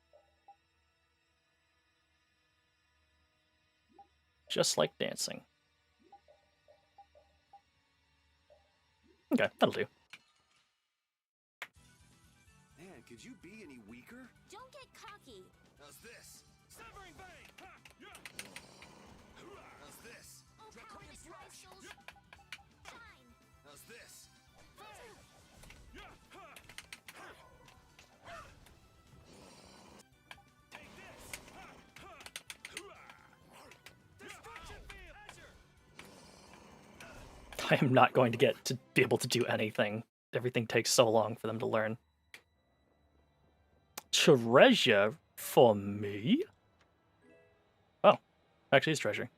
Just like dancing. Okay, that'll do.
Man, could you be any weaker?
Don't get cocky.
How's this?
Severing Bane! Ha! Yeah!
How's this?
Oh, power the crystals. Shine.
How's this?
Yeah! Ha! Take this! Ha! Ha! Destruction field! Azure!
I am not going to get to be able to do anything. Everything takes so long for them to learn. Treasure for me? Oh, actually it's treasure.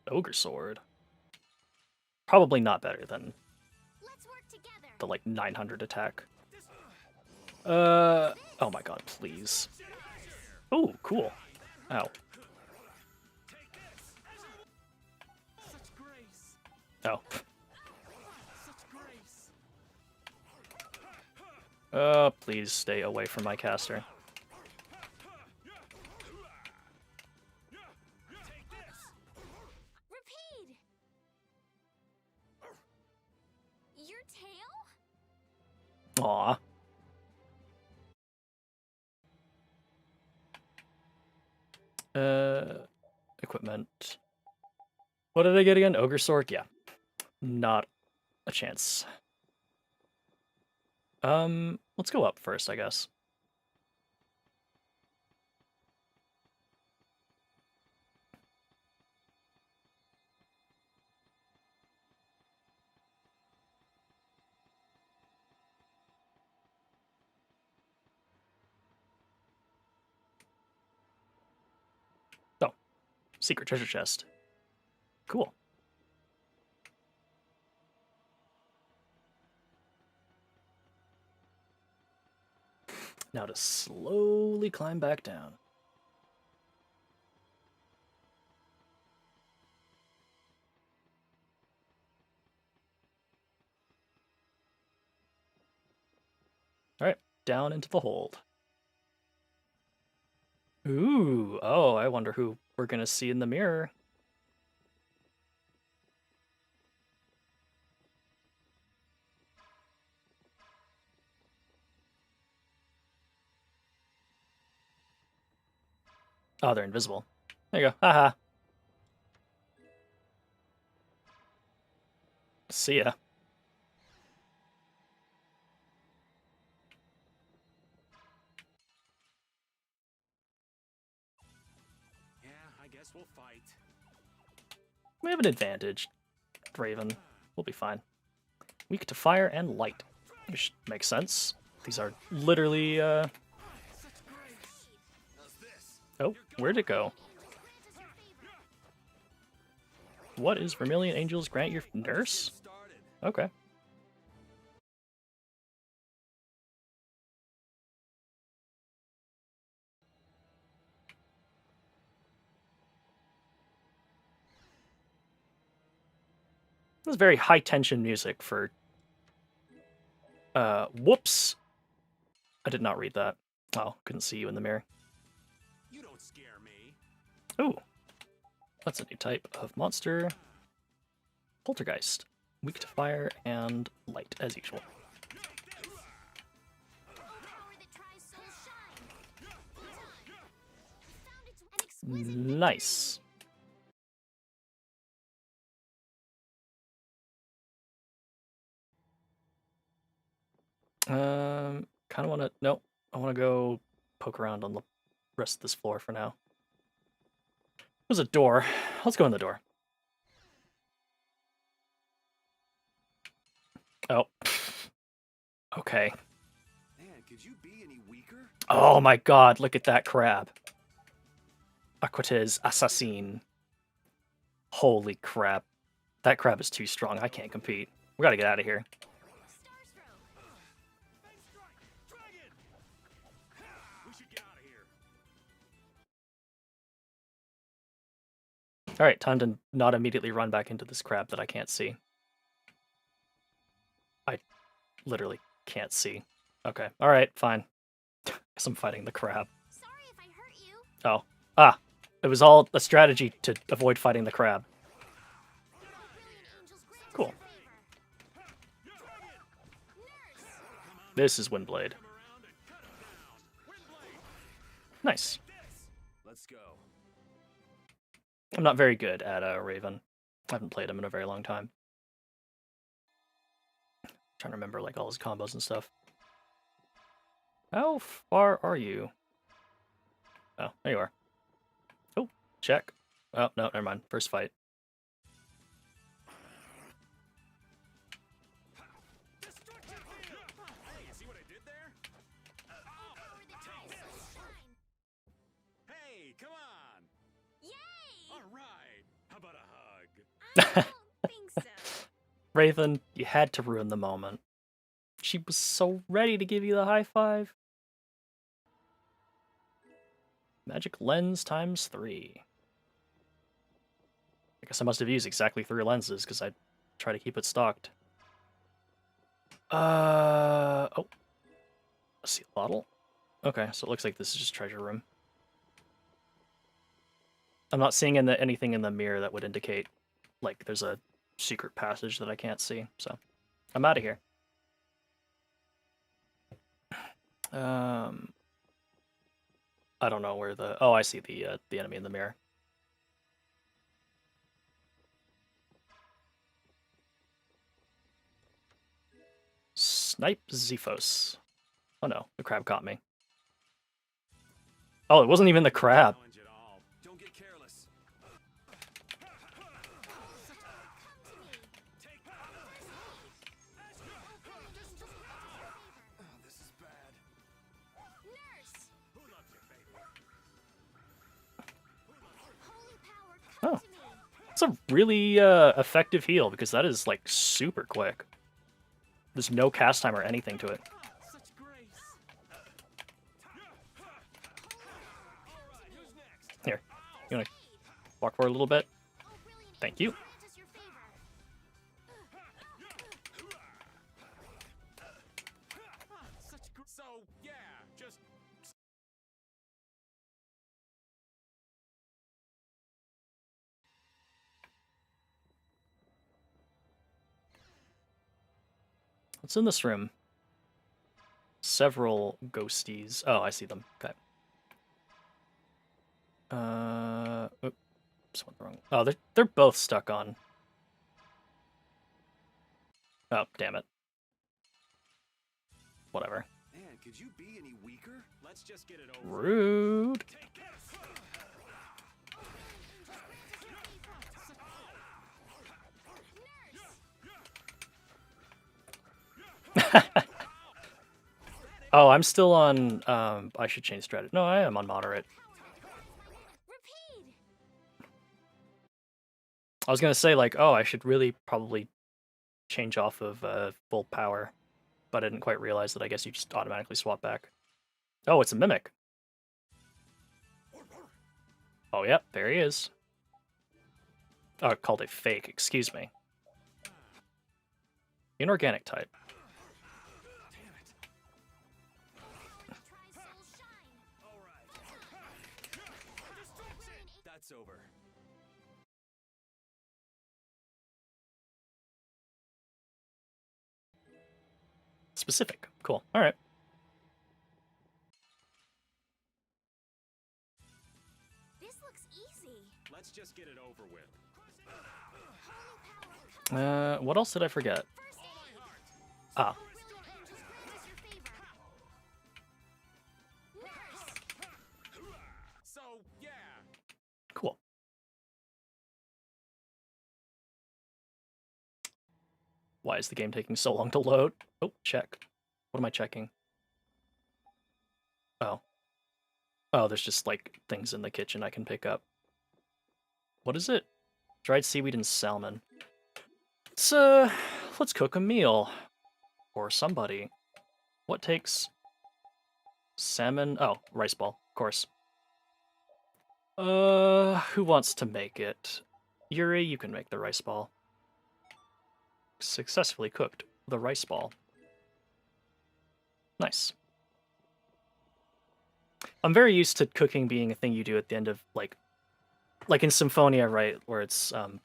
Ogre sword. Probably not better than the like 900 attack. Oh my god, please. Oh, cool. Ow. Oh. Please stay away from my caster.
Repeat. Your tail?
Aw. Equipment. What did I get again? Ogre sword? Yeah. Not a chance. Let's go up first, I guess. Oh. Secret treasure chest. Cool. Now to slowly climb back down. Alright, down into the hold. Ooh, oh, I wonder who we're gonna see in the mirror. Oh, they're invisible. There you go. Haha. See ya.
Yeah, I guess we'll fight.
We have an advantage. Raven. We'll be fine. Weak to fire and light. Which makes sense. These are literally, Oh, where'd it go? What is Vermilion Angels grant your nurse? Okay. This is very high tension music for whoops. I did not read that. Oh, couldn't see you in the mirror.
You don't scare me.
Ooh. That's a new type of monster. Poltergeist. Weak to fire and light, as usual. Nice. Kind of want to. Nope. I want to go poke around on the rest of this floor for now. There's a door. Let's go in the door. Oh. Okay.
Man, could you be any weaker?
Oh my god, look at that crab. Aquates Assassin. Holy crap. That crab is too strong. I can't compete. We gotta get out of here. Alright, time to not immediately run back into this crab that I can't see. I literally can't see. Okay, alright, fine. Guess I'm fighting the crab.
Sorry if I hurt you.
Oh. Ah! It was all a strategy to avoid fighting the crab. Cool. This is Windblade. Nice.
Let's go.
I'm not very good at Raven. I haven't played him in a very long time. Trying to remember like all his combos and stuff. How far are you? Oh, there you are. Oh, check. Oh, no, never mind. First fight.
Hey, you see what I did there? Hey, come on!
Yay!
All right. How about a hug?
I don't think so.
Raven, you had to ruin the moment. She was so ready to give you the high five. Magic lens times 3. I guess I must have used exactly 3 lenses because I try to keep it stocked. Oh. Let's see, bottle? Okay, so it looks like this is just treasure room. I'm not seeing anything in the mirror that would indicate, like, there's a secret passage that I can't see, so I'm out of here. I don't know where the... Oh, I see the enemy in the mirror. Snipe Zephos. Oh no, the crab caught me. Oh, it wasn't even the crab.
Don't get careless. This is bad.
Nurse!
Who loves your baby?
Holy power, come
Oh,
to me!
it's a really effective heal because that is like super quick. There's no cast time or anything to it.
Such grace.
Here, you wanna walk forward a little bit? Thank you.
Grant us your favor.
So, yeah, just...
What's in this room? Several ghosties. Oh, I see them. Okay. Oops, went wrong. Oh, they're both stuck on. Oh, damn it. Whatever.
Man, could you be any weaker?
Let's just get it over.
Rude.
Take this.
Oh, I'm still on, I should change strategy. No, I am on moderate.
Repeat!
I was gonna say, like, oh, I should really probably change off of full power, but I didn't quite realize that I guess you just automatically swap back. Oh, it's a mimic. Oh, yep, there he is. Oh, called a fake, excuse me. Inorganic type.
That's over.
Specific. Cool. All right.
This looks
just get it over with.
What else did I forget? Ah.
So, yeah.
Cool. Why is the game taking so long to load? Oh, check. What am I checking? Oh. Oh, there's just, like, things in the kitchen I can pick up. What is it? Dried seaweed and salmon. Let's cook a meal. For somebody. What takes... salmon? Oh, rice ball, of course. Who wants to make it? Yuri, you can make the rice ball. Successfully cooked the rice ball. Nice. I'm very used to cooking being a thing you do at the end of, like in Symphonia, right, where it's, am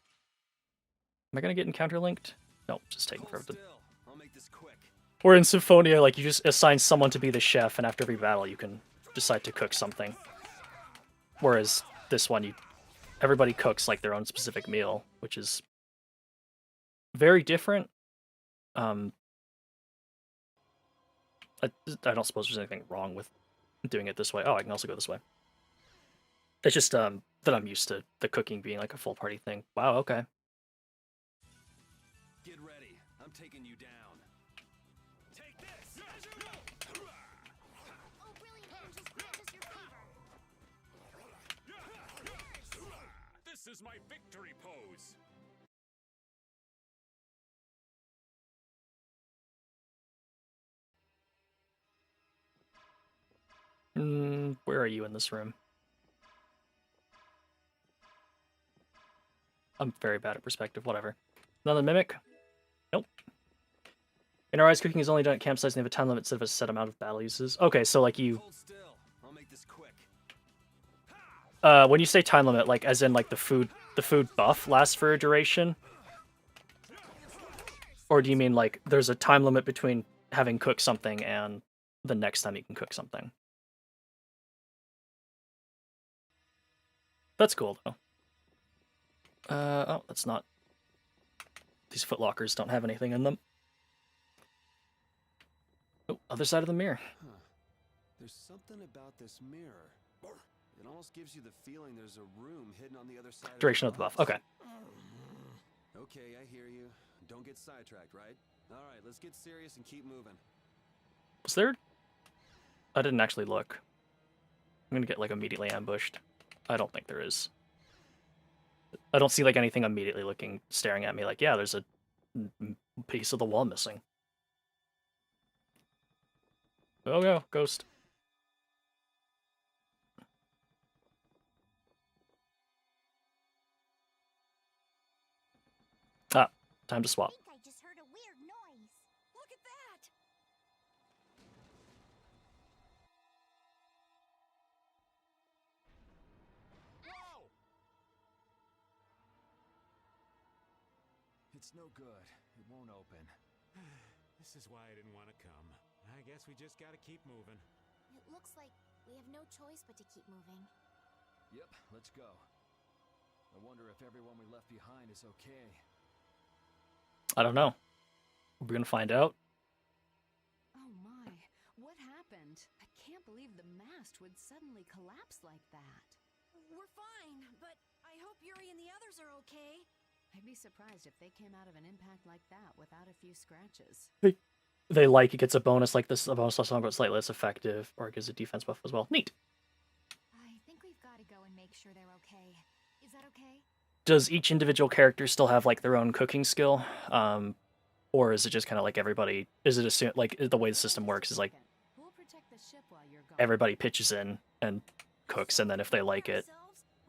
I gonna get encounter linked? No, just taking forever to...
I'll make this quick.
Or in Symphonia, like, you just assign someone to be the chef, and after every battle you can decide to cook something. Whereas this one, everybody cooks, like, their own specific meal, which is very different. I don't suppose there's anything wrong with doing it this way. Oh, I can also go this way. It's just that I'm used to the cooking being like a full party thing. Wow, okay.
Get ready. I'm taking you down.
Take this.
Oh, brilliant angels grant us your favor.
This is my victory pose.
Where are you in this room? I'm very bad at perspective, whatever. Another mimic? Nope. In our eyes, cooking is only done at campsites and they have a time limit instead of a set amount of battle uses. Okay, so like you...
Hold still. I'll make this quick.
when you say time limit, like as in like the food buff lasts for a duration? Or do you mean like there's a time limit between having cooked something and the next time you can cook something? That's cool, though. Oh, that's not... These footlockers don't have anything in them. Oh, other side of the mirror.
Huh. There's something about this mirror. It almost gives you the feeling there's a room hidden on the other side
Duration of the buff, okay.
Okay, I hear you. Don't get sidetracked, right? Alright, let's get serious and keep moving.
Was there... I didn't actually look. I'm gonna get, like, immediately ambushed. I don't think there is. I don't see, like, anything immediately staring at me like, yeah, there's a piece of the wall missing. Oh no, ghost. Ah, time to swap.
I think I just heard a weird noise.
Look at that!
Whoa!
It's no good. It won't open.
This is why I didn't want to come. I guess we just gotta keep moving.
It looks like we have no choice but to keep moving.
Yep, let's go. I wonder if everyone we left behind is okay.
I don't know. We're gonna find out.
Oh my, what happened? I can't believe the mast would suddenly collapse like that.
We're fine, but I hope Yuri and the others are okay.
I'd be surprised if they came out of an impact like that without a few scratches.
They like it gets a bonus like this, a bonus less long, but slightly less effective, or it gives a defense buff as well. Neat.
I think we've got to go and make sure they're okay. Is that okay?
Does each individual character still have like their own cooking skill? Or is it just kind of like everybody, is it assumed, like the way the system works is like
We'll protect the ship while you're gone.
everybody pitches in and cooks, and then if they like it,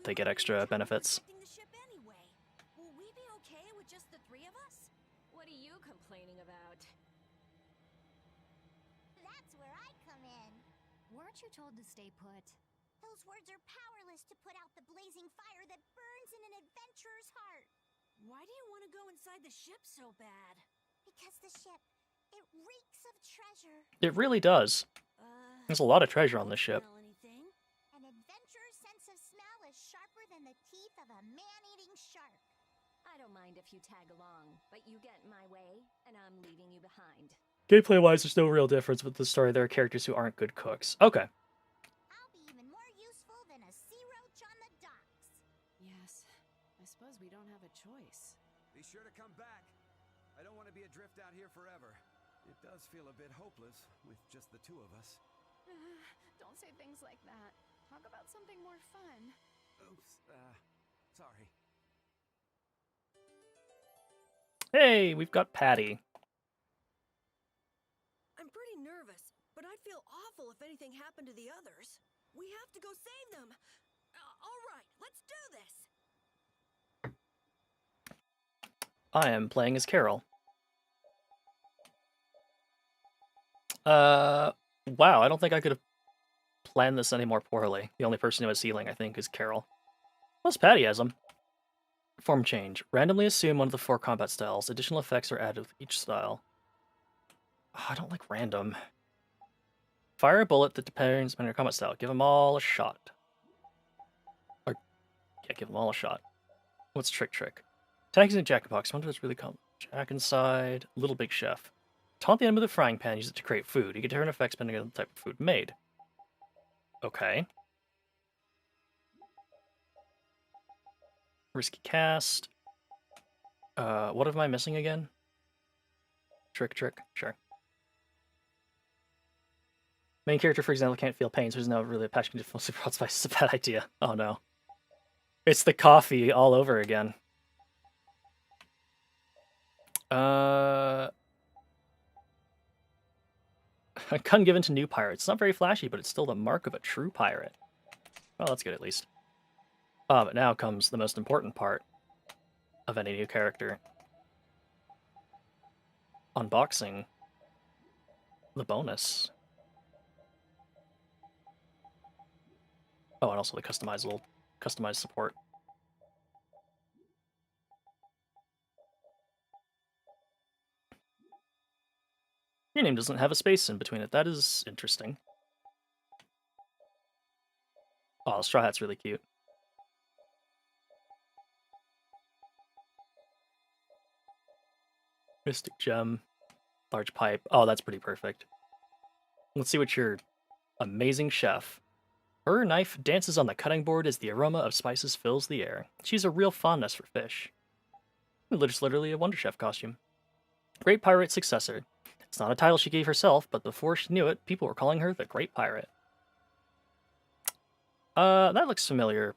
they get extra benefits.
The ship anyway. Will we be okay with just the three of us?
What are you complaining about?
That's where I come in.
Weren't you told to stay put?
Those words are powerless to put out the blazing fire that burns in an adventurer's heart.
Why do you want to go inside the ship so bad?
Because the ship, it reeks of treasure.
It really does. There's a lot of treasure on this ship.
An adventurer's sense of smell is sharper than
the teeth of a man-eating shark.
I don't mind if you tag along, but you get in my way, and I'm leaving you behind.
Gameplay-wise, there's no real difference with the story. There are characters who aren't good cooks. Okay.
I'll be even more useful than a sea roach on the docks.
Yes, I suppose we don't have a choice.
Be sure to come back. I don't want to be adrift out here forever. It does feel a bit hopeless with just the two of us.
Don't say things like that. Talk about something more fun.
Oops, sorry.
Hey, we've got Patty.
I'm pretty nervous, but I'd feel awful if anything happened to the others. We have to go save them. All right, let's do this.
I am playing as Carol. Wow, I don't think I could have planned this any more poorly. The only person who has healing, I think, is Carol. Plus Patty has them. Form change. Randomly assume one of the 4 combat styles. Additional effects are added with each style. Oh, I don't like random. Fire a bullet that depends on your combat style. Give them all a shot. Or, yeah, give them all a shot. What's Trick? Tags in Jack in Box. One does really come. Jack inside. Little Big Chef. Taunt the enemy with a frying pan. Use it to create food. You can turn effects depending on the type of food made. Okay. Risky cast. What am I missing again? Trick. Sure. Main character, for example, can't feel pain, so there's no really a passion to feel super hot spice. It's a bad idea. Oh no. It's the coffee all over again. A gun given to new pirates. It's not very flashy, but it's still the mark of a true pirate. Well, that's good at least. But now comes the most important part of any new character. Unboxing the bonus. Oh, and also the customized support. Your name doesn't have a space in between it. That is interesting. Oh, the straw hat's really cute. Mystic gem. Large pipe. Oh, that's pretty perfect. Let's see what your amazing chef. Her knife dances on the cutting board as the aroma of spices fills the air. She's a real fondness for fish. It's literally a Wonder Chef costume. Great Pirate Successor. It's not a title she gave herself, but before she knew it, people were calling her the Great Pirate. That looks familiar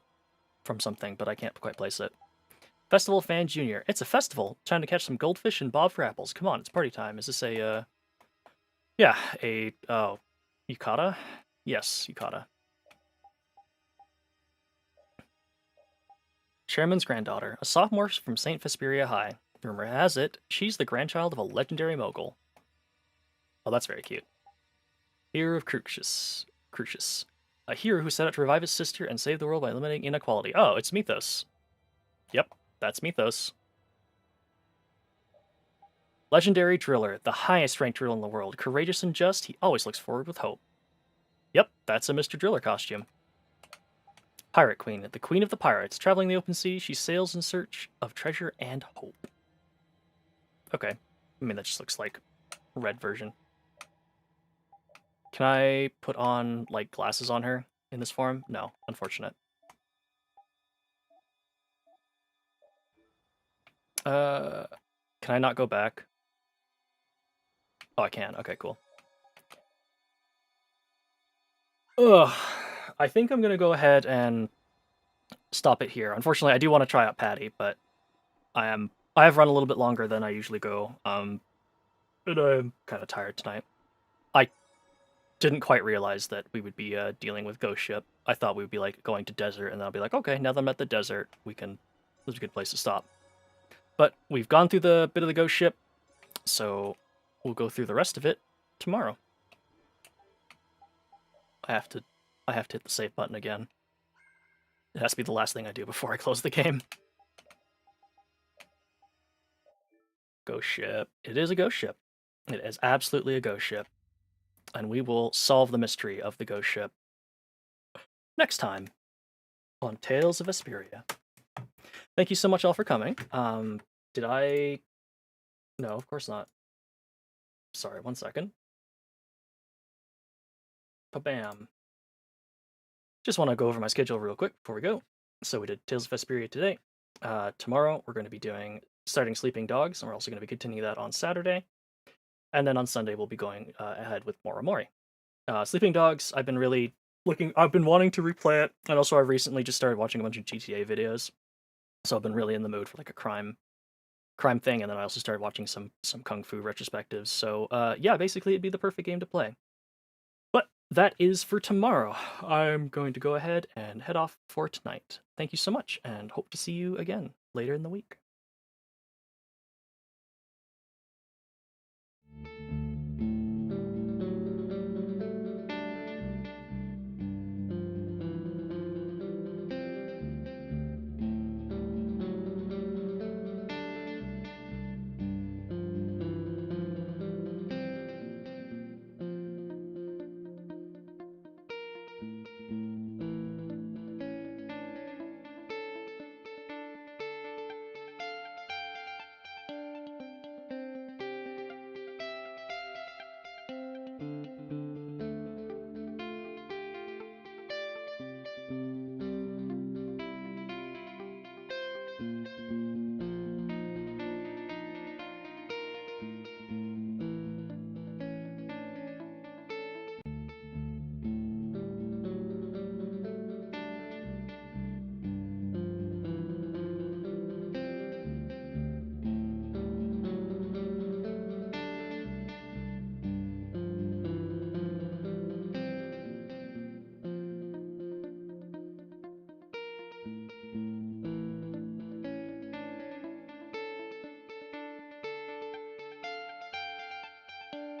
from something, but I can't quite place it. Festival Fan Junior. It's a festival. Trying to catch some goldfish and bob for apples. Come on, it's party time. Is this a, yeah, oh, yukata? Yes, yukata. Chairman's granddaughter, a sophomore from St. Vesperia High. Rumor has it, she's the grandchild of a legendary mogul. Oh, that's very cute. Hero of Crucius. A hero who set out to revive his sister and save the world by eliminating inequality. Oh, it's Mythos. Yep, that's Mythos. Legendary Driller, the highest ranked driller in the world. Courageous and just, he always looks forward with hope. Yep, that's a Mr. Driller costume. Pirate Queen, the queen of the pirates. Traveling the open sea, she sails in search of treasure and hope. Okay, I mean, that just looks like red version. Can I put on, like, glasses on her in this form? No, unfortunate. Can I not go back? Oh, I can. Okay, cool. Ugh. I think I'm gonna go ahead and stop it here. Unfortunately, I do want to try out Patty, but I have run a little bit longer than I usually go. And I'm kind of tired tonight. I didn't quite realize that we would be dealing with Ghost Ship. I thought we would be like going to desert, and then I'll be like, okay, now that I'm at the desert, this is a good place to stop. But we've gone through the bit of the Ghost Ship, so we'll go through the rest of it tomorrow. I have to hit the save button again. It has to be the last thing I do before I close the game. Ghost ship. It is a ghost ship. It is absolutely a ghost ship. And we will solve the mystery of the ghost ship next time on Tales of Vesperia. Thank you so much all for coming. Did I... No, of course not. Sorry, one second. Ba-bam. Just want to go over my schedule real quick before we go. So we did Tales of Vesperia today. Tomorrow we're going to be starting Sleeping Dogs, and we're also going to be continuing that on Saturday. And then on Sunday we'll be going ahead with Mori. Sleeping Dogs, I've been wanting to replay it, and also I've recently just started watching a bunch of GTA videos. So I've been really in the mood for like a crime thing, and then I also started watching some Kung Fu retrospectives. So yeah, basically it'd be the perfect game to play. But that is for tomorrow. I'm going to go ahead and head off for tonight. Thank you so much, and hope to see you again later in the week.